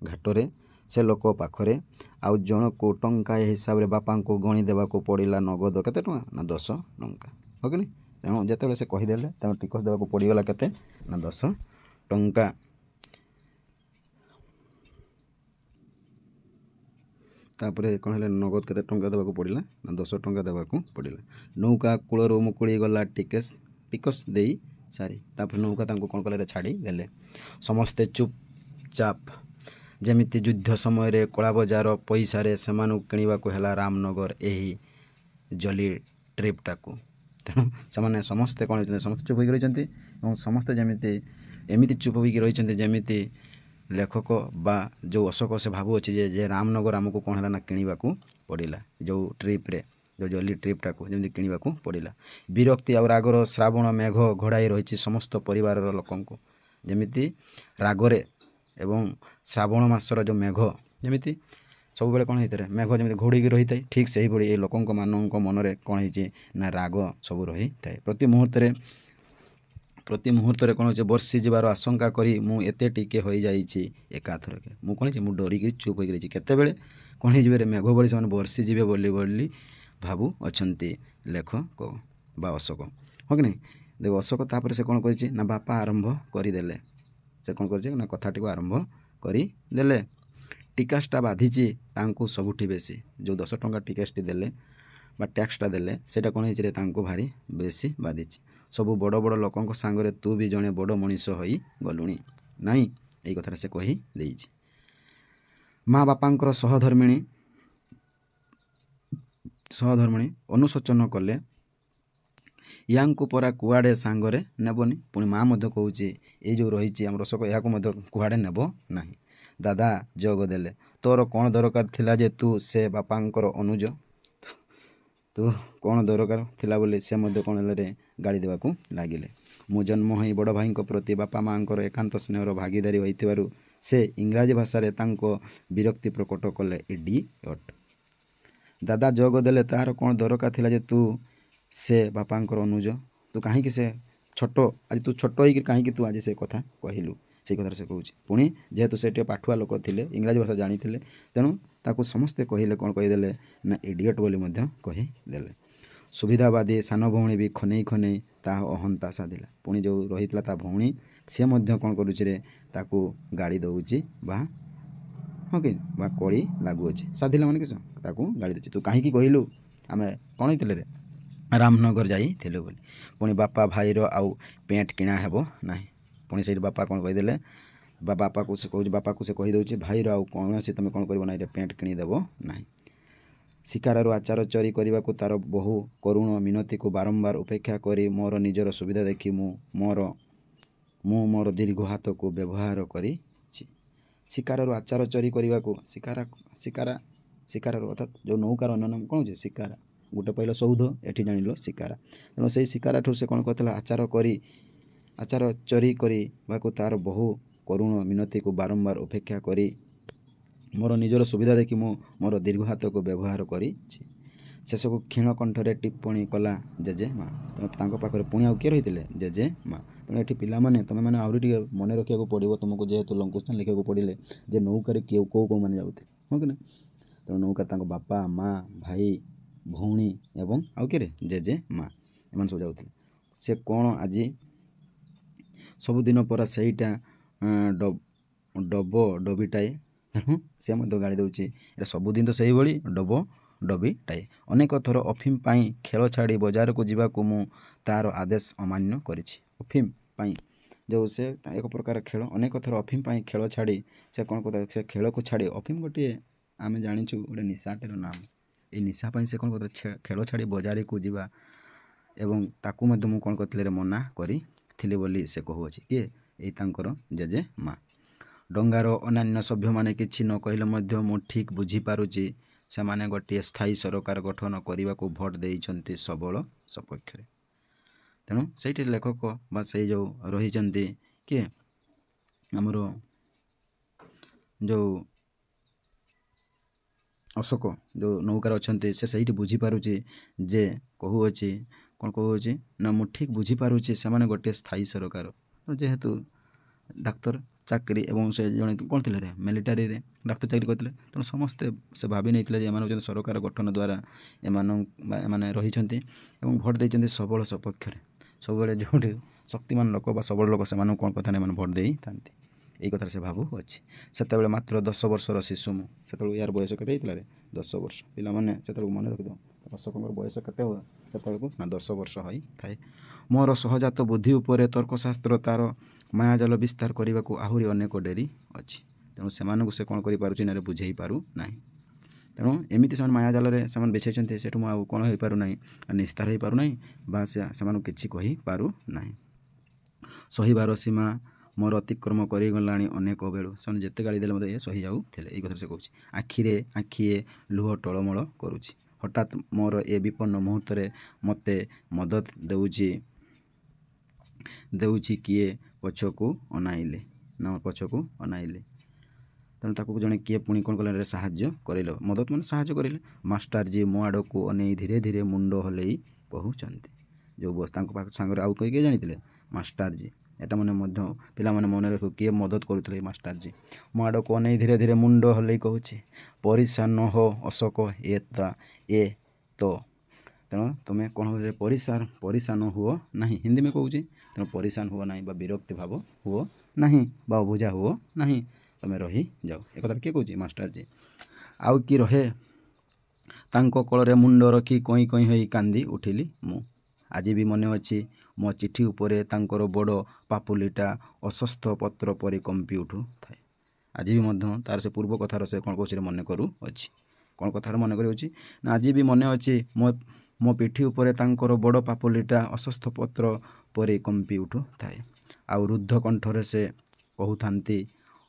ଘାଟରେ ସେ ଲୋକ ପାଖରେ। ଆଉ ଜଣକୁ ଟଙ୍କାଏ ହିସାବରେ ବାପାଙ୍କୁ ଗଣି ଦେବାକୁ ପଡ଼ିଲା। ନଗଦ କେତେ ଟଙ୍କା ନା 10 ଟଙ୍କା, ହଁ କି ନାହିଁ। ତେଣୁ ଯେତେବେଳେ ସେ କହିଦେଲେ ତେଣୁ ଟିକସ ଦେବାକୁ ପଡ଼ିଗଲା କେତେ ନା 10 ଟଙ୍କା। ତାପରେ କ'ଣ ହେଲେ ନଗଦ କେତେ ଟଙ୍କା ଦେବାକୁ ପଡ଼ିଲା ନା 10 ଟଙ୍କା ଦେବାକୁ ପଡ଼ିଲା। ନୌକା କୂଳରୁ ମୁକୁଳି ଗଲା ଟିକସ ଦେଇ ସାରି। ତାପରେ ନୌକା ତାଙ୍କୁ କ'ଣ କଲେ ଛାଡ଼ି ଦେଲେ। ସମସ୍ତେ ଚୁପଚାପ, ଯେମିତି ଯୁଦ୍ଧ ସମୟରେ କଳାବଜାର ପଇସାରେ ସେମାନଙ୍କୁ କିଣିବାକୁ ହେଲା ରାମନଗର ଏହି ଜଲି ଟ୍ରିପ୍ଟାକୁ। ତେଣୁ ସେମାନେ ସମସ୍ତେ କ'ଣ ହେଇଛନ୍ତି, ସମସ୍ତେ ଚୁପ୍ ହୋଇକି ରହିଛନ୍ତି ଏବଂ ସମସ୍ତେ ଏମିତି ଚୁପ୍ ହୋଇକି ରହିଛନ୍ତି ଯେମିତି ଲେଖକ ବା ଯେଉଁ ଅଶୋକ ସେ ଭାବୁଅଛି ଯେ ରାମନଗର ଆମକୁ କ'ଣ ହେଲା ନା କିଣିବାକୁ ପଡ଼ିଲା। ଯେଉଁ ଟ୍ରିପ୍ରେ ଯେଉଁ ଜଲି ଟ୍ରିପ୍ଟାକୁ ଯେମିତି କିଣିବାକୁ ପଡ଼ିଲା। ବିରକ୍ତି ଆଉ ରାଗର ଶ୍ରାବଣ ମେଘ ଘୋଡ଼ାଇ ରହିଛି ସମସ୍ତ ପରିବାରର ଲୋକଙ୍କୁ। ଯେମିତି ରାଗରେ ଏବଂ ଶ୍ରାବଣ ମାସର ଯେଉଁ ମେଘ ଯେମିତି ସବୁବେଳେ କ'ଣ ହେଇଥାଏ ମେଘ ଯେମିତି ଘୋଡ଼ିକି ରହିଥାଏ, ଠିକ୍ ସେହିଭଳି ଏ ଲୋକମାନଙ୍କ ମନରେ କ'ଣ ହେଇଛି ନା ରାଗ ସବୁ ରହିଥାଏ। ପ୍ରତି ମୁହୂର୍ତ୍ତରେ କ'ଣ ହେଉଛି ବର୍ଷିଯିବାର ଆଶଙ୍କା କରି ମୁଁ ଏତେ ଟିକେ ହୋଇଯାଇଛି ଏକାଥରକେ। ମୁଁ କ'ଣ ହେଇଛି ମୁଁ ଡରିକି ଚୁପ୍ ହୋଇକି ରହିଛି। କେତେବେଳେ କ'ଣ ହେଇଯିବେ ମେଘ ଭଳି ସେମାନେ ବର୍ଷିଯିବେ ବୋଲି ଭାବୁ ଅଛନ୍ତି ଲେଖକ ବା ଅଶୋକ, ହଁ କି ନାହିଁ। ଦେଖ ଅଶୋକ ତାପରେ ସେ କ'ଣ କରିଛି ନା ବାପା ଆରମ୍ଭ କରିଦେଲେ। ସେ କ'ଣ କରିଛି ନା କଥାଟିକୁ ଆରମ୍ଭ କରିଦେଲେ। ଟିକସଟା ବାଧିଛି ତାଙ୍କୁ ସବୁଠି ବେଶୀ। ଯେଉଁ 10 ଟଙ୍କା ଟିକସଟି ଦେଲେ ବା ଟ୍ୟାକ୍ସଟା ଦେଲେ ସେଇଟା କ'ଣ ହେଇଛି ତାଙ୍କୁ ଭାରି ବେଶୀ ବାଧିଛି। ସବୁ ବଡ଼ ବଡ଼ ଲୋକଙ୍କ ସାଙ୍ଗରେ ତୁ ବି ଜଣେ ବଡ଼ ମଣିଷ ହୋଇ ଗଲୁଣି ନାହିଁ, ଏଇ କଥାଟା ସେ କହି ଦେଇଛି। ମା ବାପାଙ୍କର ସହଧର୍ମିଣୀ ଅନୁଶୋଚନ କଲେ, ୟାଙ୍କୁ ପରା କୁଆଡ଼େ ସାଙ୍ଗରେ ନେବନି। ପୁଣି ମା ମଧ୍ୟ କହୁଛି ଏଇ ଯେଉଁ ରହିଛି ଆମର ଅଶୋକ ଏହାକୁ ମଧ୍ୟ କୁଆଡ଼େ ନେବ ନାହିଁ। ଦାଦା ଯୋଗ ଦେଲେ, ତୋର କ'ଣ ଦରକାର ଥିଲା ଯେ ତୁ ସେ ବାପାଙ୍କର ଅନୁଜ, ତୁ କ'ଣ ଦରକାର ଥିଲା ବୋଲି ସେ ମଧ୍ୟ କ'ଣ ହେଲେ ଗାଳି ଦେବାକୁ ଲାଗିଲେ। ମୁଁ ଜନ୍ମ ହୋଇ ବଡ଼ ଭାଇଙ୍କ ପ୍ରତି ବାପା ମାଆଙ୍କର ଏକାନ୍ତ ସ୍ନେହର ଭାଗିଦାରୀ ହୋଇଥିବାରୁ ସେ ଇଂରାଜୀ ଭାଷାରେ ତାଙ୍କ ବିରକ୍ତି ପ୍ରକଟ କଲେ। ଇଡିଅଟ୍। ଦାଦା ଯୋଗ ଦେଲେ, ତାହାର କ'ଣ ଦରକାର ଥିଲା ଯେ ତୁ ସେ ବାପାଙ୍କର ଅନୁଜ, ତୁ କାହିଁକି ସେ ଛୋଟ ଆଜି ତୁ ଛୋଟ ହେଇକି କାହିଁକି ତୁ ଆଜି ସେ କଥା କହିଲୁ, ସେଇ କଥାରେ ସେ କହୁଛି। ପୁଣି ଯେହେତୁ ସେ ଟିକେ ପାଠୁଆ ଲୋକ ଥିଲେ, ଇଂରାଜୀ ଭାଷା ଜାଣିଥିଲେ, ତେଣୁ ତାକୁ ସମସ୍ତେ କହିଲେ କ'ଣ କହିଦେଲେ ନା ଇଡିଅଟ୍ ବୋଲି ମଧ୍ୟ କହିଦେଲେ। ସୁବିଧାବାଦୀ ସାନ ଭଉଣୀ ବି ଖନେଇ ତାହା ଅହନ୍ତା ସାଧିଲା। ପୁଣି ଯେଉଁ ରହିଥିଲା ତା ଭଉଣୀ ସେ ମଧ୍ୟ କ'ଣ କରୁଛି ତାକୁ ଗାଳି ଦେଉଛି ବା ହଁ କି ବା କଳି ଲାଗୁଅଛି। ସାଧିଲା ମାନେ କିସ ତାକୁ ଗାଳି ଦେଉଛି, ତୁ କାହିଁକି କହିଲୁ ଆମେ କ'ଣ ହେଇଥିଲେ ରାମନଗର ଯାଇଥିଲୁ ବୋଲି। ପୁଣି ବାପା ଭାଇର ଆଉ ପ୍ୟାଣ୍ଟ କିଣା ହେବ ନାହିଁ। ପୁଣି ସେଇଠି ବାପା କ'ଣ କହିଦେଲେ, ବାପାକୁ ସେ କହିଦେଉଛି ଭାଇର ଆଉ କୌଣସି ତୁମେ କ'ଣ କରିବ ନାହିଁ ପ୍ୟାଣ୍ଟ କିଣିଦେବ ନାହିଁ। ଶିକାରରୁ ଆଚାର ଚୋରି କରିବାକୁ ତାର ବହୁ କରୁଣ ମିନତିକୁ ବାରମ୍ବାର ଉପେକ୍ଷା କରି ମୋର ନିଜର ସୁବିଧା ଦେଖି ମୁଁ ମୋର ଦୀର୍ଘ ହାତକୁ ବ୍ୟବହାର କରିଛି। ଶିକାରରୁ ଆଚାର ଚୋରି କରିବାକୁ ଶିକାରର ଅର୍ଥାତ୍ ଯେଉଁ ନୌକାର ଅନ୍ୟ ନାମ କ'ଣ ହେଉଛି ଶିକାରା। ଗୋଟେ କହିଲ ସୌଧ, ଏଠି ଜାଣିଲ ଶିକାରା। ତେଣୁ ସେଇ ଶିକାରାଠୁ ସେ କ'ଣ କରିଥିଲା ଆଚାର ଚୋରି କରିବାକୁ ତାର ବହୁ କରୁଣ ମିନତିକୁ ବାରମ୍ବାର ଉପେକ୍ଷା କରି ମୋର ନିଜର ସୁବିଧା ଦେଖି ମୁଁ ମୋର ଦୀର୍ଘ ହାତକୁ ବ୍ୟବହାର କରିଛି। ଶେଷକୁ କ୍ଷୀଣ କଣ୍ଠରେ ଟିପ୍ପଣୀ କଲା ଜେଜେମା। ତେଣୁ ତାଙ୍କ ପାଖରେ ପୁଣି ଆଉ କିଏ ରହିଥିଲେ ଜେଜେମା। ତେଣୁ ଏଠି ପିଲାମାନେ ତୁମେମାନେ ଆହୁରି ଟିକେ ମନେ ରଖିବାକୁ ପଡ଼ିବ ତୁମକୁ, ଯେହେତୁ ଲଙ୍କୁସ୍ଥାନ ଲେଖିବାକୁ ପଡ଼ିଲେ ଯେ ନୌକାରେ କୋଉମାନେ ଯାଉଥିଲେ, ହଁ କି ନା। ତେଣୁ ନୌକାରେ ତାଙ୍କ ବାପା ମା ଭାଇ ଭଉଣୀ ଏବଂ ଆଉ କିଏ ଜେଜେମା ଏମାନେ ସବୁ ଯାଉଥିଲେ। ସେ କ'ଣ ଆଜି ସବୁଦିନ ପରା ସେଇଟା ଡବିଟାଏ। ତେଣୁ ସେ ମଧ୍ୟ ଗାଳି ଦେଉଛି, ଏଇଟା ସବୁଦିନ ତ ସେଇଭଳି ଡବିଟାଏ। ଅନେକ ଥର ଅଫିମ ପାଇଁ ଖେଳ ଛାଡ଼ି ବଜାରକୁ ଯିବାକୁ ମୁଁ ତା'ର ଆଦେଶ ଅମାନ୍ୟ କରିଛି। ଅଫିମ ପାଇଁ ଯେଉଁ ସେ ଏକ ପ୍ରକାର ଖେଳ, ଅନେକ ଥର ଅଫିମ ପାଇଁ ଖେଳ ଛାଡ଼ି ସେ କ'ଣ କରୁଥିଲା, ସେ ଖେଳକୁ ଛାଡ଼ି, ଅଫିମ ଗୋଟିଏ ଆମେ ଜାଣିଛୁ ଗୋଟେ ନିଶାଟିର ନାମ। ଏଇ ନିଶା ପାଇଁ ସେ କ'ଣ କରୁଥିଲା, ଖେଳ ଛାଡ଼ି ବଜାରକୁ ଯିବା ଏବଂ ତାକୁ ମଧ୍ୟ ମୁଁ କ'ଣ କରିଥିଲି ମନା କରିଥିଲି ବୋଲି ସେ କହୁଅଛି। କିଏ? ଏଇ ତାଙ୍କର ଜେଜେ ମା। ଡଙ୍ଗାର ଅନ୍ୟାନ୍ୟ ସଭ୍ୟମାନେ କିଛି ନ କହିଲେ ମଧ୍ୟ ମୁଁ ଠିକ୍ ବୁଝିପାରୁଛି ସେମାନେ ଗୋଟିଏ ସ୍ଥାୟୀ ସରକାର ଗଠନ କରିବାକୁ ଭୋଟ ଦେଇଛନ୍ତି ସବଳ ସପକ୍ଷରେ। ତେଣୁ ସେଇଠି ଲେଖକ ବା ସେଇ ଯେଉଁ ରହିଛନ୍ତି କିଏ ଆମର ଯେଉଁ ଅଶୋକ ଯେଉଁ ନୌକାରେ ଅଛନ୍ତି, ସେ ସେଇଠି ବୁଝିପାରୁଛି ଯେ କହୁଅଛି କ'ଣ କହୁଅଛି ନା ମୁଁ ଠିକ୍ ବୁଝିପାରୁଛି ସେମାନେ ଗୋଟିଏ ସ୍ଥାୟୀ ସରକାର। ଯେହେତୁ ଡାକ୍ତର ଚାକିରି ଏବଂ ସେ ଜଣେ କ'ଣ ଥିଲେ ରେ ମିଲିଟାରୀରେ ଡାକ୍ତର ଚାକିରି କରିଥିଲେ, ତେଣୁ ସମସ୍ତେ ସେ ଭାବି ନେଇଥିଲେ ଯେ ଏମାନେ ହେଉଛନ୍ତି ସରକାର ଗଠନ ଦ୍ୱାରା ଏମାନେ ରହିଛନ୍ତି ଏବଂ ଭୋଟ ଦେଇଛନ୍ତି ସବଳ ସପକ୍ଷରେ। ସବୁବେଳେ ଯେଉଁଠି ଶକ୍ତିମାନ ଲୋକ ବା ସବଳ ଲୋକ ସେମାନଙ୍କୁ କ'ଣ କରିଥାନ୍ତି, ଏମାନେ ଭୋଟ ଦେଇଥାନ୍ତି। ଏଇ କଥାରେ ସେ ଭାବୁଅଛି। ସେତେବେଳେ ମାତ୍ର 10 ବର୍ଷର ଶିଶୁ ମୁଁ। ସେତେବେଳକୁ ୟାର ବୟସ କେତେ ହେଇଥିଲା ରେ? 10 ବର୍ଷ। ପିଲାମାନେ ସେତେବେଳକୁ ମନେ ରଖିଦେବ, ଅଶୋକଙ୍କର ବୟସ କେତେ ହୁଏ ସେତେବେଳକୁ? ନା 10 ବର୍ଷ ହୋଇଥାଏ। ମୋର ସହଜାତ ବୁଦ୍ଧି ଉପରେ ତର୍କଶାସ୍ତ୍ର ତା'ର ମାୟାଜାଲ ବିସ୍ତାର କରିବାକୁ ଆହୁରି ଅନେକ ଡେରି ଅଛି। ତେଣୁ ସେମାନଙ୍କୁ ସେ କ'ଣ କରିପାରୁଛି ନା ବୁଝେଇ ପାରୁନାହିଁ। ତେଣୁ ଏମିତି ସେମାନେ ମାୟାଜାଲରେ ସେମାନେ ବିଛେଇଛନ୍ତି, ସେଠୁ ମୁଁ ଆଉ କ'ଣ ହୋଇପାରୁନାହିଁ, ନିସ୍ତାର ହୋଇପାରୁନାହିଁ ବା ସେମାନଙ୍କୁ କିଛି କହିପାରୁନାହିଁ। ସହିବାର ସୀମା ମୋର ଅତିକ୍ରମ କରିଗଲାଣି ଅନେକ ବେଳୁ। ସେମାନେ ଯେତେ ଗାଳି ଦେଲେ ମୋତେ ସହି ଯାଉଥିଲେ। ଏଇ କଥା ସେ କହୁଛି। ଆଖିଏ ଲୁହ ଟଳମଳ କରୁଛି। ହଠାତ୍ ମୋର ଏ ବିପନ୍ନ ମୁହୂର୍ତ୍ତରେ ମୋତେ ମଦତ ଦେଉଛି କିଏ ପଛକୁ ଅନାଇଲେ। ତେଣୁ ତାକୁ ଜଣେ କିଏ ପୁଣି କ'ଣ କଲେ, ସାହାଯ୍ୟ କରିଲେ। ମଦତ ମାନେ ସାହାଯ୍ୟ କରିଲେ। ମାଷ୍ଟରଜୀ ମୋ ଆଡ଼କୁ ଅନେଇ ଧୀରେ ଧୀରେ ମୁଣ୍ଡ ହଲେଇ କହୁଛନ୍ତି। ଯେଉଁ ବସ୍ ତାଙ୍କ ପାଖ ସାଙ୍ଗରେ ଆଉ କିଏ ଜାଣିଥିଲେ? ମାଷ୍ଟରଜୀ। ଏଟା ମାନେ ମଧ୍ୟ ପିଲାମାନେ ମନେ ରଖୁ, କିଏ ମଦତ କରୁଥିଲେ? ମାଷ୍ଟରଜୀ। ମୋ ଆଡ଼କୁ ଅନେଇ ଧୀରେ ଧୀରେ ମୁଣ୍ଡ ହଲେଇ କହୁଛି, ପରିଶାନ ହୋ ଅଶୋକ, ଏ ତ। ତେଣୁ ତୁମେ କ'ଣ ହେଉଛି, ପରିଶାନ ହୁଅ ନାହିଁ। ହିନ୍ଦୀ में କହୁଛି। ତେଣୁ ପରିଶାନ ହୁଅ ନାହିଁ ବା ବିରକ୍ତି ଭାବ ହୁଅ ନାହିଁ ବା ଅବୁଝା ହୁଅ ନାହିଁ, ତୁମେ ରହିଯାଅ। ଏ କଥାଟା କିଏ କହୁଛି? ମାଷ୍ଟରଜୀ। ଆଉ କି ରହେ? ତାଙ୍କ କୋଳରେ ମୁଣ୍ଡ ରଖି କଇଁ ହୋଇ କାନ୍ଦି ଉଠିଲି ମୁଁ। ଆଜି ବି ମନେ ଅଛି ମୋ ଚିଠି ଉପରେ ତାଙ୍କର ବଡ଼ ପାପୁଲିଟା ଅଶ୍ୱସ୍ଥ ପତ୍ର ପରି କମ୍ପି ଉଠୁଥାଏ। ଆଜି ବି ମଧ୍ୟ ତା'ର ସେ ପୂର୍ବ କଥାର ସେ କ'ଣ କହୁଛି ମନେ କରୁଅଛି। କ'ଣ କଥାଟା ମନେ କରୁଅଛି ନା ଆଜି ବି ମନେ ଅଛି ମୋ ପିଠି ଉପରେ ତାଙ୍କର ବଡ଼ ପାପୁଲିଟା ଅଶ୍ୱସ୍ଥ ପତ୍ର ପରି କମ୍ପି ଉଠୁଥାଏ। ଆଉ ରୁଦ୍ଧ କଣ୍ଠରେ ସେ କହୁଥାନ୍ତି,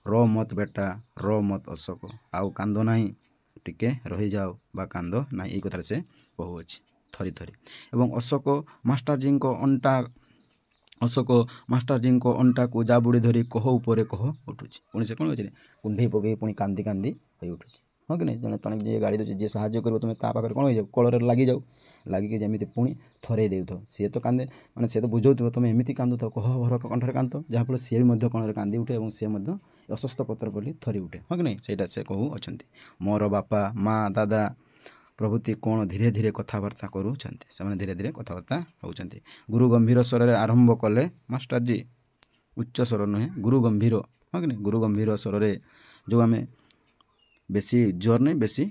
ର ମତ ବେଟା, ର ମତ ଅଶୋକ, ଆଉ କାନ୍ଦ ନାହିଁ, ଟିକେ ରହିଯାଅ ବା କାନ୍ଦ ନାହିଁ। ଏଇ କଥାରେ ସେ କହୁଅଛି ଥରି ଏବଂ ଅଶୋକ ମାଷ୍ଟରଜୀଙ୍କ ଅଣ୍ଟାକୁ ଜାବୁଡ଼ି ଧରି କୋହ ଉପରେ କୋହ ଉଠୁଛି। ପୁଣି ସେ କ'ଣ ହେଉଛି, କୁଣ୍ଢେଇ ପକେଇ ପୁଣି କାନ୍ଦି ହୋଇ ଉଠୁଛି। ହଁ କି ନାହିଁ? ଜଣେ ଯିଏ ଗାଳି ଦେଉଛି, ଯିଏ ସାହାଯ୍ୟ କରିବ, ତୁମେ ତା ପାଖରେ କ'ଣ ହେଇଯାଉ, କୋଳରେ ଲାଗିକି ଯେମିତି ପୁଣି ଥରେଇ ଦେଉଥାଉ। ସିଏ ତ କାନ୍ଦେ, ମାନେ ସିଏ ତ ବୁଝାଉଥିବ, ତୁମେ ଏମିତି କାନ୍ଦୁଥାଉ, କୋହଭର କଣ୍ଠରେ କାନ୍ଦୁଥାଉ, ଯାହାଫଳରେ ସିଏ ବି ମଧ୍ୟ କୋଣରେ କାନ୍ଦି ଉଠେ ଏବଂ ସିଏ ମଧ୍ୟ ଅଶ୍ୱସ୍ଥ ପତ୍ର ବୋଲି ଥରି ଉଠେ। ହଁ କି ନାହିଁ? ସେଇଟା ସେ କହୁଅଛନ୍ତି। ମୋର ବାପା, ମା, ଦାଦା ପ୍ରଭୃତି କ'ଣ ଧୀରେ ଧୀରେ କଥାବାର୍ତ୍ତା କରୁଛନ୍ତି। ସେମାନେ ଧୀରେ ଧୀରେ କଥାବାର୍ତ୍ତା ହେଉଛନ୍ତି। ଗୁରୁ ଗମ୍ଭୀର ସ୍ୱରରେ ଆରମ୍ଭ କଲେ ମାଷ୍ଟରଜୀ। ଉଚ୍ଚ ସ୍ୱର ନୁହେଁ, ଗୁରୁ ଗମ୍ଭୀର। ହଁ କି ନାହିଁ? ଗୁରୁ ଗମ୍ଭୀର ସ୍ୱରରେ, ଯେଉଁ ଆମେ ବେଶୀ ଜୋର ନାହିଁ, ବେଶୀ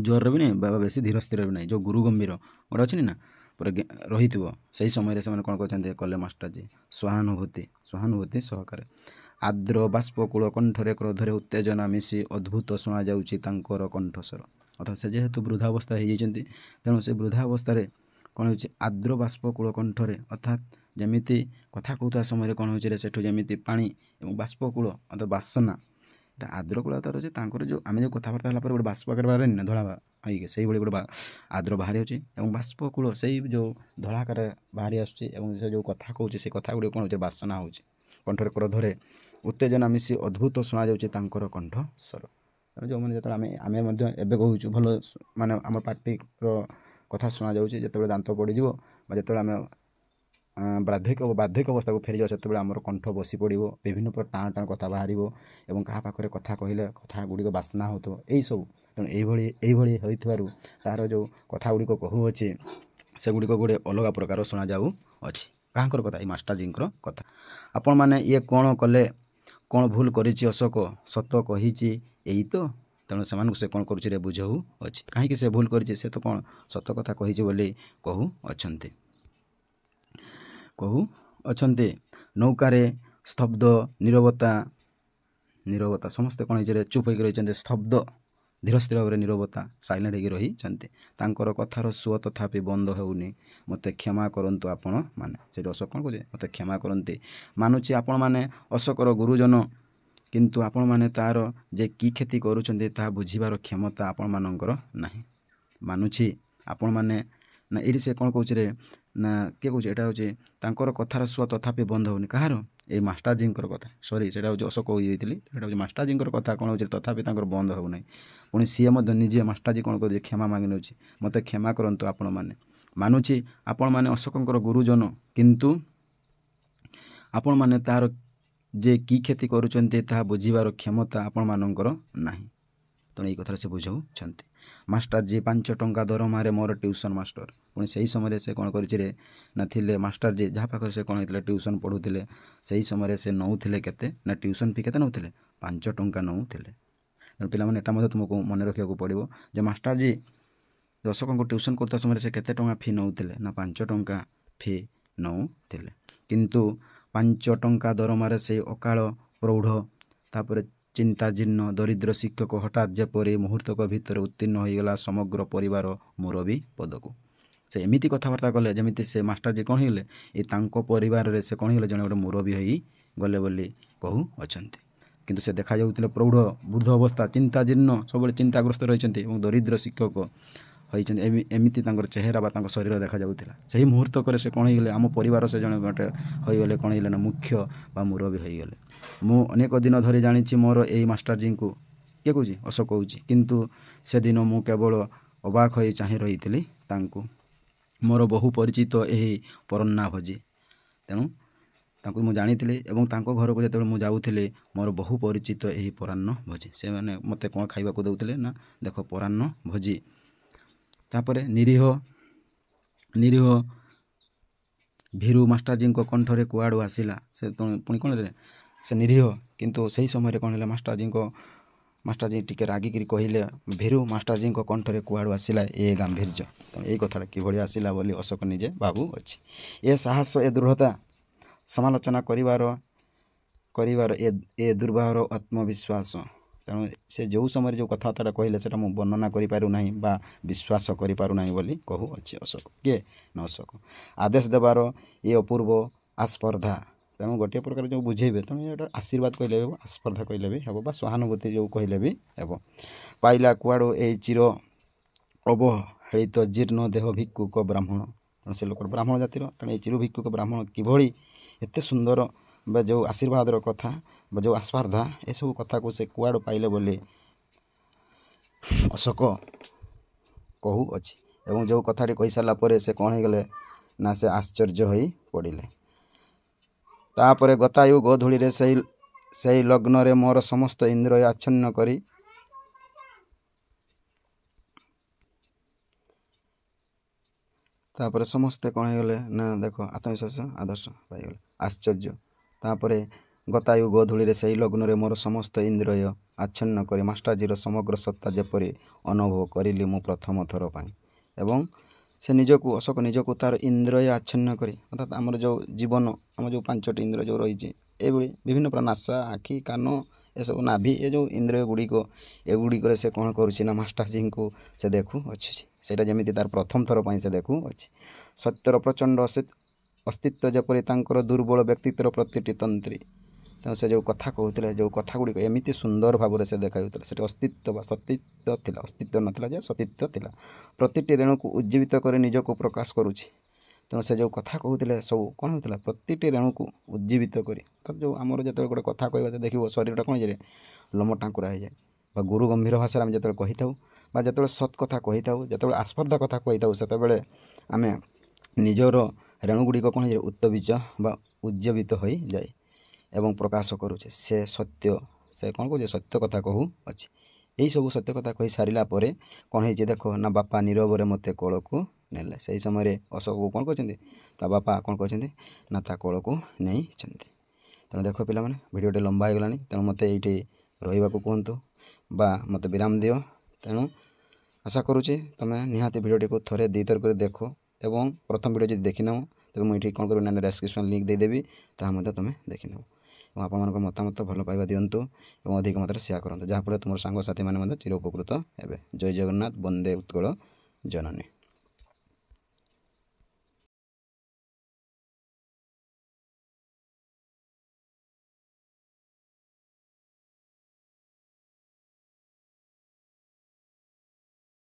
ଜୋରରେ ବି ନାହିଁ ବା ବେଶୀ ଧୀର ସ୍ଥିର ବି ନାହିଁ, ଯେଉଁ ଗୁରୁ ଗମ୍ଭୀର ଗୋଟେ ଅଛି ନା ପୁରା ରହିଥିବ, ସେହି ସମୟରେ ସେମାନେ କ'ଣ କରୁଛନ୍ତି କଲେ ମାଷ୍ଟରଜୀ। ସହାନୁଭୂତି ସହକାରେ ଆର୍ଦ୍ର ବାଷ୍ପକୂଳ କଣ୍ଠରେ କ୍ରୋଧରେ ଉତ୍ତେଜନା ମିଶି ଅଦ୍ଭୁତ ଶୁଣାଯାଉଛି ତାଙ୍କର କଣ୍ଠସ୍ୱର। ଅର୍ଥାତ୍ ସେ ଯେହେତୁ ବୃଦ୍ଧାବସ୍ଥା ହେଇଯାଇଛନ୍ତି, ତେଣୁ ସେ ବୃଦ୍ଧାବସ୍ଥାରେ କ'ଣ ହେଉଛି, ଆର୍ଦ୍ର ବାଷ୍ପକୂଳ କଣ୍ଠରେ, ଅର୍ଥାତ୍ ଯେମିତି କଥା କହୁଥିବା ସମୟରେ କ'ଣ ହେଉଛି, ସେଠୁ ଯେମିତି ପାଣି ଏବଂ ବାଷ୍ପକୂଳ ଅର୍ଥାତ୍ ବାସନା, এটা ଆର୍ଦ୍ରକୂଳ ଅର୍ଥାତ୍ ହେଉଛି ତାଙ୍କର ଯେଉଁ ଆମେ ଯେଉଁ କଥାବାର୍ତ୍ତା ହେଲା ପରେ ଗୋଟେ ବାଷ୍ପ ଆକାରରେ ବାହାରେନି ନା ଧଳା ହେଇକି, ସେଇଭଳି ଗୋଟେ ଆର୍ଦ୍ର ବାହାରି ଅଛି ଏବଂ ବାଷ୍ପକୂଳ ସେଇ ଯେଉଁ ଧଳା ଆକାରରେ ବାହାରି ଆସୁଛି ଏବଂ ସେ ଯେଉଁ କଥା କହୁଛି ସେ କଥା ଗୁଡ଼ିକ କ'ଣ ହେଉଛି, ବାସନା ହେଉଛି। କଣ୍ଠରେ କ୍ରୋଧରେ ଉତ୍ତେଜନା ମିଶି ଅଦ୍ଭୁତ ଶୁଣାଯାଉଛି ତାଙ୍କର କଣ୍ଠସ୍ୱର। ଯେଉଁମାନେ ଯେତେବେଳେ ଆମେ ମଧ୍ୟ ଏବେ କହୁଛୁ, ଭଲ ମାନେ ଆମ ପାଟିର କଥା ଶୁଣାଯାଉଛି। ଯେତେବେଳେ ଦାନ୍ତ ପଡ଼ିଯିବ ବା ଯେତେବେଳେ ଆମେ ବାର୍ଦ୍ଧକ୍ୟ ଅବସ୍ଥାକୁ ଫେରିଯିବ, ସେତେବେଳେ ଆମର କଣ୍ଠ ବସି ପଡ଼ିବ, ବିଭିନ୍ନ ପ୍ରକାର ଟାଣ କଥା ବାହାରିବ ଏବଂ କାହା ପାଖରେ କଥା କହିଲେ କଥା ଗୁଡ଼ିକ ବାସ୍ନା ହେଉଥିବ, ଏଇସବୁ। ତେଣୁ ଏଇଭଳି ହୋଇଥିବାରୁ ତା'ର ଯେଉଁ କଥା ଗୁଡ଼ିକ କହୁଅଛି ସେଗୁଡ଼ିକ ଗୋଟେ ଅଲଗା ପ୍ରକାର ଶୁଣାଯାଉଅଛି। କାହାଙ୍କର କଥା? ଏଇ ମାଷ୍ଟରଜୀଙ୍କର କଥା। ଆପଣମାନେ ଇଏ କ'ଣ କଲେ, କ'ଣ ଭୁଲ କରିଛି ଅଶୋକ? ସତ କହିଛି ଏଇ ତ, ତେଣୁ ସେମାନଙ୍କୁ ସେ କ'ଣ କରୁଛି ରେ ବୁଝାଉଅଛି। କାହିଁକି ସେ ଭୁଲ କରିଛି, ସେ ତ କ'ଣ ସତ କଥା କହିଛି ବୋଲି କହୁଅଛନ୍ତି। ନୌକାରେ ସ୍ତବ୍ଧ ନୀରବତା ସମସ୍ତେ କ'ଣ ହେଇଛି ରେ ଚୁପ୍ ହୋଇକି ରହିଛନ୍ତି। ସ୍ତବ୍ଧ ଧୀର ସ୍ଥିର ଭାବରେ ନୀରବତା ସାଇଲେଣ୍ଟ ହେଇକି ରହିଛନ୍ତି। ତାଙ୍କର କଥାର ସୁଅ ତଥାପି ବନ୍ଦ ହେଉନି। ମୋତେ କ୍ଷମା କରନ୍ତୁ ଆପଣମାନେ। ସେଠି ଅଶୋକ କ'ଣ କହୁଛି, ମୋତେ କ୍ଷମା କରନ୍ତି। ମାନୁଛି ଆପଣମାନେ ଅଶୋକର ଗୁରୁଜନ, କିନ୍ତୁ ଆପଣମାନେ ତା'ର ଯେ କି କ୍ଷତି କରୁଛନ୍ତି ତାହା ବୁଝିବାର କ୍ଷମତା ଆପଣମାନଙ୍କର ନାହିଁ। ମାନୁଛି ଆପଣମାନେ ନା, ଏଇଠି ସେ କ'ଣ କହୁଛି ରେ ନା, କିଏ କହୁଛି, ଏଇଟା ହେଉଛି ତାଙ୍କର କଥାର ସୁଅ ତଥାପି ବନ୍ଦ ହେଉନି। କାହାର? ଏଇ ମାଷ୍ଟରଜୀଙ୍କର କଥା। ସରି, ସେଇଟା ହେଉଛି ଅଶୋକ କହିଦେଇଥିଲି। ସେଇଟା ହେଉଛି ମାଷ୍ଟରଜୀଙ୍କର କଥା କ'ଣ ହେଉଛି, ତଥାପି ତାଙ୍କର ବନ୍ଦ ହେଉନାହିଁ। ପୁଣି ସିଏ ମଧ୍ୟ ନିଜେ ମାଷ୍ଟରଜୀ କ'ଣ କରୁଛି, କ୍ଷମା ମାଗି ନେଉଛି। ମୋତେ କ୍ଷମା କରନ୍ତୁ ଆପଣମାନେ। ମାନୁଛି ଆପଣମାନେ ଅଶୋକଙ୍କର ଗୁରୁଜନ, କିନ୍ତୁ ଆପଣମାନେ ତା'ର ଯେ କି କ୍ଷତି କରୁଛନ୍ତି ତାହା ବୁଝିବାର କ୍ଷମତା ଆପଣମାନଙ୍କର ନାହିଁ। ତେଣୁ ଏଇ କଥାରେ ସେ ବୁଝାଉଛନ୍ତି। ମାଷ୍ଟରଜୀ 5 ଟଙ୍କା ଦରମାରେ ମୋର ଟ୍ୟୁସନ୍ ମାଷ୍ଟର। ପୁଣି ସେହି ସମୟରେ ସେ କ'ଣ କରିଛି ରେ ନା, ଥିଲେ ମାଷ୍ଟରଜୀ ଯାହା ପାଖରେ ସେ କ'ଣ ହେଇଥିଲେ ଟ୍ୟୁସନ୍ ପଢ଼ୁଥିଲେ, ସେହି ସମୟରେ ସେ ନେଉଥିଲେ କେତେ ନା, ଟ୍ୟୁସନ୍ ଫି କେତେ ନେଉଥିଲେ, 5 ଟଙ୍କା ନେଉଥିଲେ। ତେଣୁ ପିଲାମାନେ ଏଟା ମଧ୍ୟ ତୁମକୁ ମନେ ରଖିବାକୁ ପଡ଼ିବ ଯେ ମାଷ୍ଟରଜୀ ଅଶୋକଙ୍କୁ ଟ୍ୟୁସନ୍ କରୁଥିବା ସମୟରେ ସେ କେତେ ଟଙ୍କା ଫି ନେଉଥିଲେ ନା, 5 ଟଙ୍କା ଫି ନେଉଥିଲେ। କିନ୍ତୁ 5 ଟଙ୍କା ଦରମାରେ ସେଇ ଅକାଳ ପ୍ରୌଢ଼, ତାପରେ ଚିନ୍ତାଜୀର୍ଣ୍ଣ ଦରିଦ୍ର ଶିକ୍ଷକ ହଠାତ୍ ଯେପରି ମୁହୂର୍ତ୍ତକ ଭିତରେ ଉତ୍ତୀର୍ଣ୍ଣ ହୋଇଗଲା ସମଗ୍ର ପରିବାର ମୁରବୀ ପଦକୁ। ସେ ଏମିତି କଥାବାର୍ତ୍ତା କଲେ ଯେମିତି ସେ ମାଷ୍ଟରଜୀ କ'ଣ ହେଇଗଲେ, ଏ ତାଙ୍କ ପରିବାରରେ ସେ କ'ଣ ହେଇଗଲେ, ଜଣେ ଗୋଟେ ମୁରବୀ ହୋଇଗଲେ ବୋଲି କହୁଅଛନ୍ତି। କିନ୍ତୁ ସେ ଦେଖାଯାଉଥିଲେ ପ୍ରୌଢ଼, ବୃଦ୍ଧ ଅବସ୍ଥା, ଚିନ୍ତାଜୀର୍ଣ୍ଣ, ସବୁବେଳେ ଚିନ୍ତାଗ୍ରସ୍ତ ରହିଛନ୍ତି ଏବଂ ଦରିଦ୍ର ଶିକ୍ଷକ ହୋଇଛନ୍ତି। ଏମିତି ତାଙ୍କର ଚେହେରା ବା ତାଙ୍କ ଶରୀର ଦେଖାଯାଉଥିଲା। ସେହି ମୁହୂର୍ତ୍ତକରେ ସେ କ'ଣ ହେଇଗଲେ, ଆମ ପରିବାର ସେ ଜଣେ ଗୋଟେ ହୋଇଗଲେ, କ'ଣ ହେଇଗଲେ ନା, ମୁଖ୍ୟ ବା ମୁରବୀ ହୋଇଗଲେ। ମୁଁ ଅନେକ ଦିନ ଧରି ଜାଣିଛି ମୋର ଏଇ ମାଷ୍ଟରଜୀଙ୍କୁ, କିଏ କହୁଛି, ଅଶୋକ କହୁଛି, କିନ୍ତୁ ସେଦିନ ମୁଁ କେବଳ ଅବାକ୍ ହୋଇ ଚାହିଁ ରହିଥିଲି ତାଙ୍କୁ। ମୋର ବହୁ ପରିଚିତ ଏହି ପରନ୍ନା ଭୋଜି। ତେଣୁ ତାଙ୍କୁ ମୁଁ ଜାଣିଥିଲି ଏବଂ ତାଙ୍କ ଘରକୁ ଯେତେବେଳେ ମୁଁ ଯାଉଥିଲି, ମୋର ବହୁ ପରିଚିତ ଏହି ପରାହ୍ନ ଭୋଜି। ସେମାନେ ମୋତେ କ'ଣ ଖାଇବାକୁ ଦେଉଥିଲେ ନା, ଦେଖ ପରାହ୍ନ ଭୋଜି। ତାପରେ ନିରୀହ ଭୀରୁ ମାଷ୍ଟରଜୀଙ୍କ କଣ୍ଠରେ କୁଆଡ଼ୁ ଆସିଲା। ସେ ପୁଣି କ'ଣ ହେଲେ, ସେ ନିରୀହ, କିନ୍ତୁ ସେହି ସମୟରେ କ'ଣ ହେଲା, ମାଷ୍ଟରଜୀ ଟିକେ ରାଗିକିରି କହିଲେ, ଭୀରୁ ମାଷ୍ଟରଜୀଙ୍କ କଣ୍ଠରେ କୁଆଡ଼ୁ ଆସିଲା ଏ ଗାମ୍ଭୀର୍ଯ୍ୟ। ତେଣୁ ଏଇ କଥାଟା କିଭଳି ଆସିଲା ବୋଲି ଅଶୋକ ନିଜେ ଭାବୁଅଛି। ଏ ସାହସ, ଏ ଦୃଢ଼ତା, ସମାଲୋଚନା କରିବାର ଏ ଦୁର୍ବାହର ଆତ୍ମବିଶ୍ୱାସ। ତେଣୁ ସେ ଯେଉଁ ସମୟରେ ଯେଉଁ କଥାବାର୍ତ୍ତାଟା କହିଲେ ସେଇଟା ମୁଁ ବର୍ଣ୍ଣନା କରିପାରୁନାହିଁ ବା ବିଶ୍ୱାସ କରିପାରୁନାହିଁ ବୋଲି କହୁଅଛି ଅଶୋକ। କିଏ ନା, ଅଶୋକ। ଆଦେଶ ଦେବାର ଏ ଅପୂର୍ବ ଆସ୍ପର୍ଦ୍ଧା। ତେଣୁ ଗୋଟିଏ ପ୍ରକାର ଯେଉଁ ବୁଝେଇବେ, ତେଣୁ ଏଇଟା ଆଶୀର୍ବାଦ କହିଲେ ବି ହେବ, ଆସ୍ପର୍ଦ୍ଧା କହିଲେ ବି ହେବ, ବା ସହାନୁଭୂତି ଯେଉଁ କହିଲେ ବି ହେବ। ପାଇଲା କୁଆଡ଼ୁ ଏଇ ଚିର ଅବହେଳିତ ଜୀର୍ଣ୍ଣ ଦେହ ଭିକ୍ଷୁକ ବ୍ରାହ୍ମଣ। ତେଣୁ ସେ ଲୋକ ବ୍ରାହ୍ମଣ ଜାତିର, ତେଣୁ ଏଇ ଚିର ଭିକ୍ଷୁକ ବ୍ରାହ୍ମଣ କିଭଳି ଏତେ ସୁନ୍ଦର ବା ଯେଉଁ ଆଶୀର୍ବାଦର କଥା ବା ଯେଉଁ ଆସ୍ପର୍ଦ୍ଧା, ଏସବୁ କଥାକୁ ସେ କୁଆଡ଼ୁ ପାଇଲେ ବୋଲି ଅଶୋକ କହୁଅଛି। ଏବଂ ଯେଉଁ କଥାଟି କହିସାରିଲା ପରେ ସେ କ'ଣ ହେଇଗଲେ ନା, ସେ ଆଶ୍ଚର୍ଯ୍ୟ ହୋଇ ପଡ଼ିଲେ। ତାପରେ ଗତାୟୁ ଗୋଧୂଳିରେ ସେଇ ଲଗ୍ନରେ ମୋର ସମସ୍ତ ଇନ୍ଦ୍ରିୟ ଆଚ୍ଛନ୍ନ କରି ତାପରେ ସମସ୍ତେ କ'ଣ ହେଇଗଲେ ନା, ଦେଖ ଆତ୍ମବିଶ୍ୱାସ ଆଦର୍ଶ ପାଇଗଲେ, ଆଶ୍ଚର୍ଯ୍ୟ। ତାପରେ ଗତାୟୁ ଗୋଧୂଳିରେ ସେହି ଲଗ୍ନରେ ମୋର ସମସ୍ତ ଇନ୍ଦ୍ରିୟ ଆଚ୍ଛନ୍ନ କରି ମାଷ୍ଟରଜୀର ସମଗ୍ର ସତ୍ତା ଯେପରି ଅନୁଭବ କରିଲି ମୁଁ ପ୍ରଥମ ଥର ପାଇଁ। ଏବଂ ସେ ଅଶୋକ ନିଜକୁ ତା'ର ଇନ୍ଦ୍ରିୟ ଆଚ୍ଛନ୍ନ କରି, ଅର୍ଥାତ୍ ଆମର ଯେଉଁ ଜୀବନ, ଆମ ଯେଉଁ 5ଟି ଇନ୍ଦ୍ରିୟ ଯେଉଁ ରହିଛି, ଏଭଳି ବିଭିନ୍ନ ପ୍ରକାର ନାସା, ଆଖି, କାନ, ଏସବୁ ନାଭି, ଏ ଯେଉଁ ଇନ୍ଦ୍ରିୟ ଗୁଡ଼ିକ, ଏଗୁଡ଼ିକରେ ସେ କ'ଣ କରୁଛି ନା, ମାଷ୍ଟରଜୀଙ୍କୁ ସେ ଦେଖୁଅଛି। ସେଇଟା ଯେମିତି ତା'ର ପ୍ରଥମ ଥର ପାଇଁ ସେ ଦେଖୁଅଛି। ସତ୍ୟର ପ୍ରଚଣ୍ଡ ଅସ୍ତିତ୍ୱ ଯେପରି ତାଙ୍କର ଦୁର୍ବଳ ବ୍ୟକ୍ତିତ୍ୱର ପ୍ରତିଟି ତନ୍ତ୍ରୀ। ତେଣୁ ସେ ଯେଉଁ କଥା କହୁଥିଲେ, ଯେଉଁ କଥା ଗୁଡ଼ିକ ଏମିତି ସୁନ୍ଦର ଭାବରେ ସେ ଦେଖାଯାଉଥିଲା, ସେଠି ଅସ୍ତିତ୍ୱ ବା ସତୀତ୍ୱ ଥିଲା, ଅସ୍ତିତ୍ୱ ନଥିଲା ଯେ ସତୀତ୍ୱ ଥିଲା। ପ୍ରତିଟି ରେଣୁକୁ ଉଜ୍ଜୀବିତ କରି ନିଜକୁ ପ୍ରକାଶ କରୁଛି। ତେଣୁ ସେ ଯେଉଁ କଥା କହୁଥିଲେ ସବୁ କ'ଣ ହେଉଥିଲା, ପ୍ରତିଟି ରେଣୁକୁ ଉଜ୍ଜୀବିତ କରି, ଯେଉଁ ଆମର ଯେତେବେଳେ ଗୋଟେ କଥା କହିବା ଦେଖିବ ଶରୀରଟା କ'ଣ ହେଇଯାଏ, ଲୋମ ଟାଙ୍କୁରା ହେଇଯାଏ। ବା ଗୁରୁ ଗମ୍ଭୀର ଭାଷାରେ ଆମେ ଯେତେବେଳେ କହିଥାଉ ବା ଯେତେବେଳେ ସତ୍ କଥା କହିଥାଉ, ଯେତେବେଳେ ଆସ୍ପର୍ଦ୍ଧା କଥା କହିଥାଉ, ସେତେବେଳେ ଆମେ ନିଜର ରେଣୁଗୁଡ଼ିକ କ'ଣ ହେଇଯାଏ, ଉତ୍ତବିଜ ବା ଉଜ୍ଜୀବିତ ହୋଇଯାଏ ଏବଂ ପ୍ରକାଶ କରୁଛେ ସେ ସତ୍ୟ। ସେ କ'ଣ କହୁଛେ, ସତ୍ୟ କଥା କହୁଅଛି। ଏହିସବୁ ସତ୍ୟ କଥା କହି ସାରିଲା ପରେ କ'ଣ ହେଇଛି ଦେଖ ନା, ବାପା ନୀରବରେ ମୋତେ କୋଳକୁ ନେଲେ। ସେହି ସମୟରେ ଅଶୋକକୁ କ'ଣ କରିଛନ୍ତି, ତା ବାପା କ'ଣ କରିଛନ୍ତି ନା, ତା କୋଳକୁ ନେଇଛନ୍ତି। ତେଣୁ ଦେଖ ପିଲାମାନେ, ଭିଡ଼ିଓଟି ଲମ୍ବା ହୋଇଗଲାଣି, ତେଣୁ ମୋତେ ଏଇଠି ରହିବାକୁ କୁହନ୍ତୁ ବା ମୋତେ ବିରାମ ଦିଅ। ତେଣୁ ଆଶା କରୁଛି ତୁମେ ନିହାତି ଭିଡ଼ିଓଟିକୁ ଥରେ ଦୁଇଥର କରି ଦେଖ ଏବଂ ପ୍ରଥମ ଭିଡ଼ିଓ ଯଦି ଦେଖିନାହ ତେବେ ମୁଁ ଏଠି କ'ଣ କରିବି ନା ଡେସ୍କ୍ରିପ୍ସନ୍ ଲିଙ୍କ୍ ଦେଇଦେବି, ତାହା ମଧ୍ୟ ତୁମେ ଦେଖିନେବ ଏବଂ ଆପଣମାନଙ୍କ ମତାମତ ଭଲ ପାଇବା ଦିଅନ୍ତୁ ଏବଂ ଅଧିକ ମାତ୍ରାରେ ସେୟାର କରନ୍ତୁ, ଯାହାଫଳରେ ତୁମର ସାଙ୍ଗସାଥିମାନେ ମଧ୍ୟ ଚିର ଉପକୃତ ହେବେ। ଜୟ ଜଗନ୍ନାଥ, ବନ୍ଦେ ଉତ୍କଳ ଜନନୀ।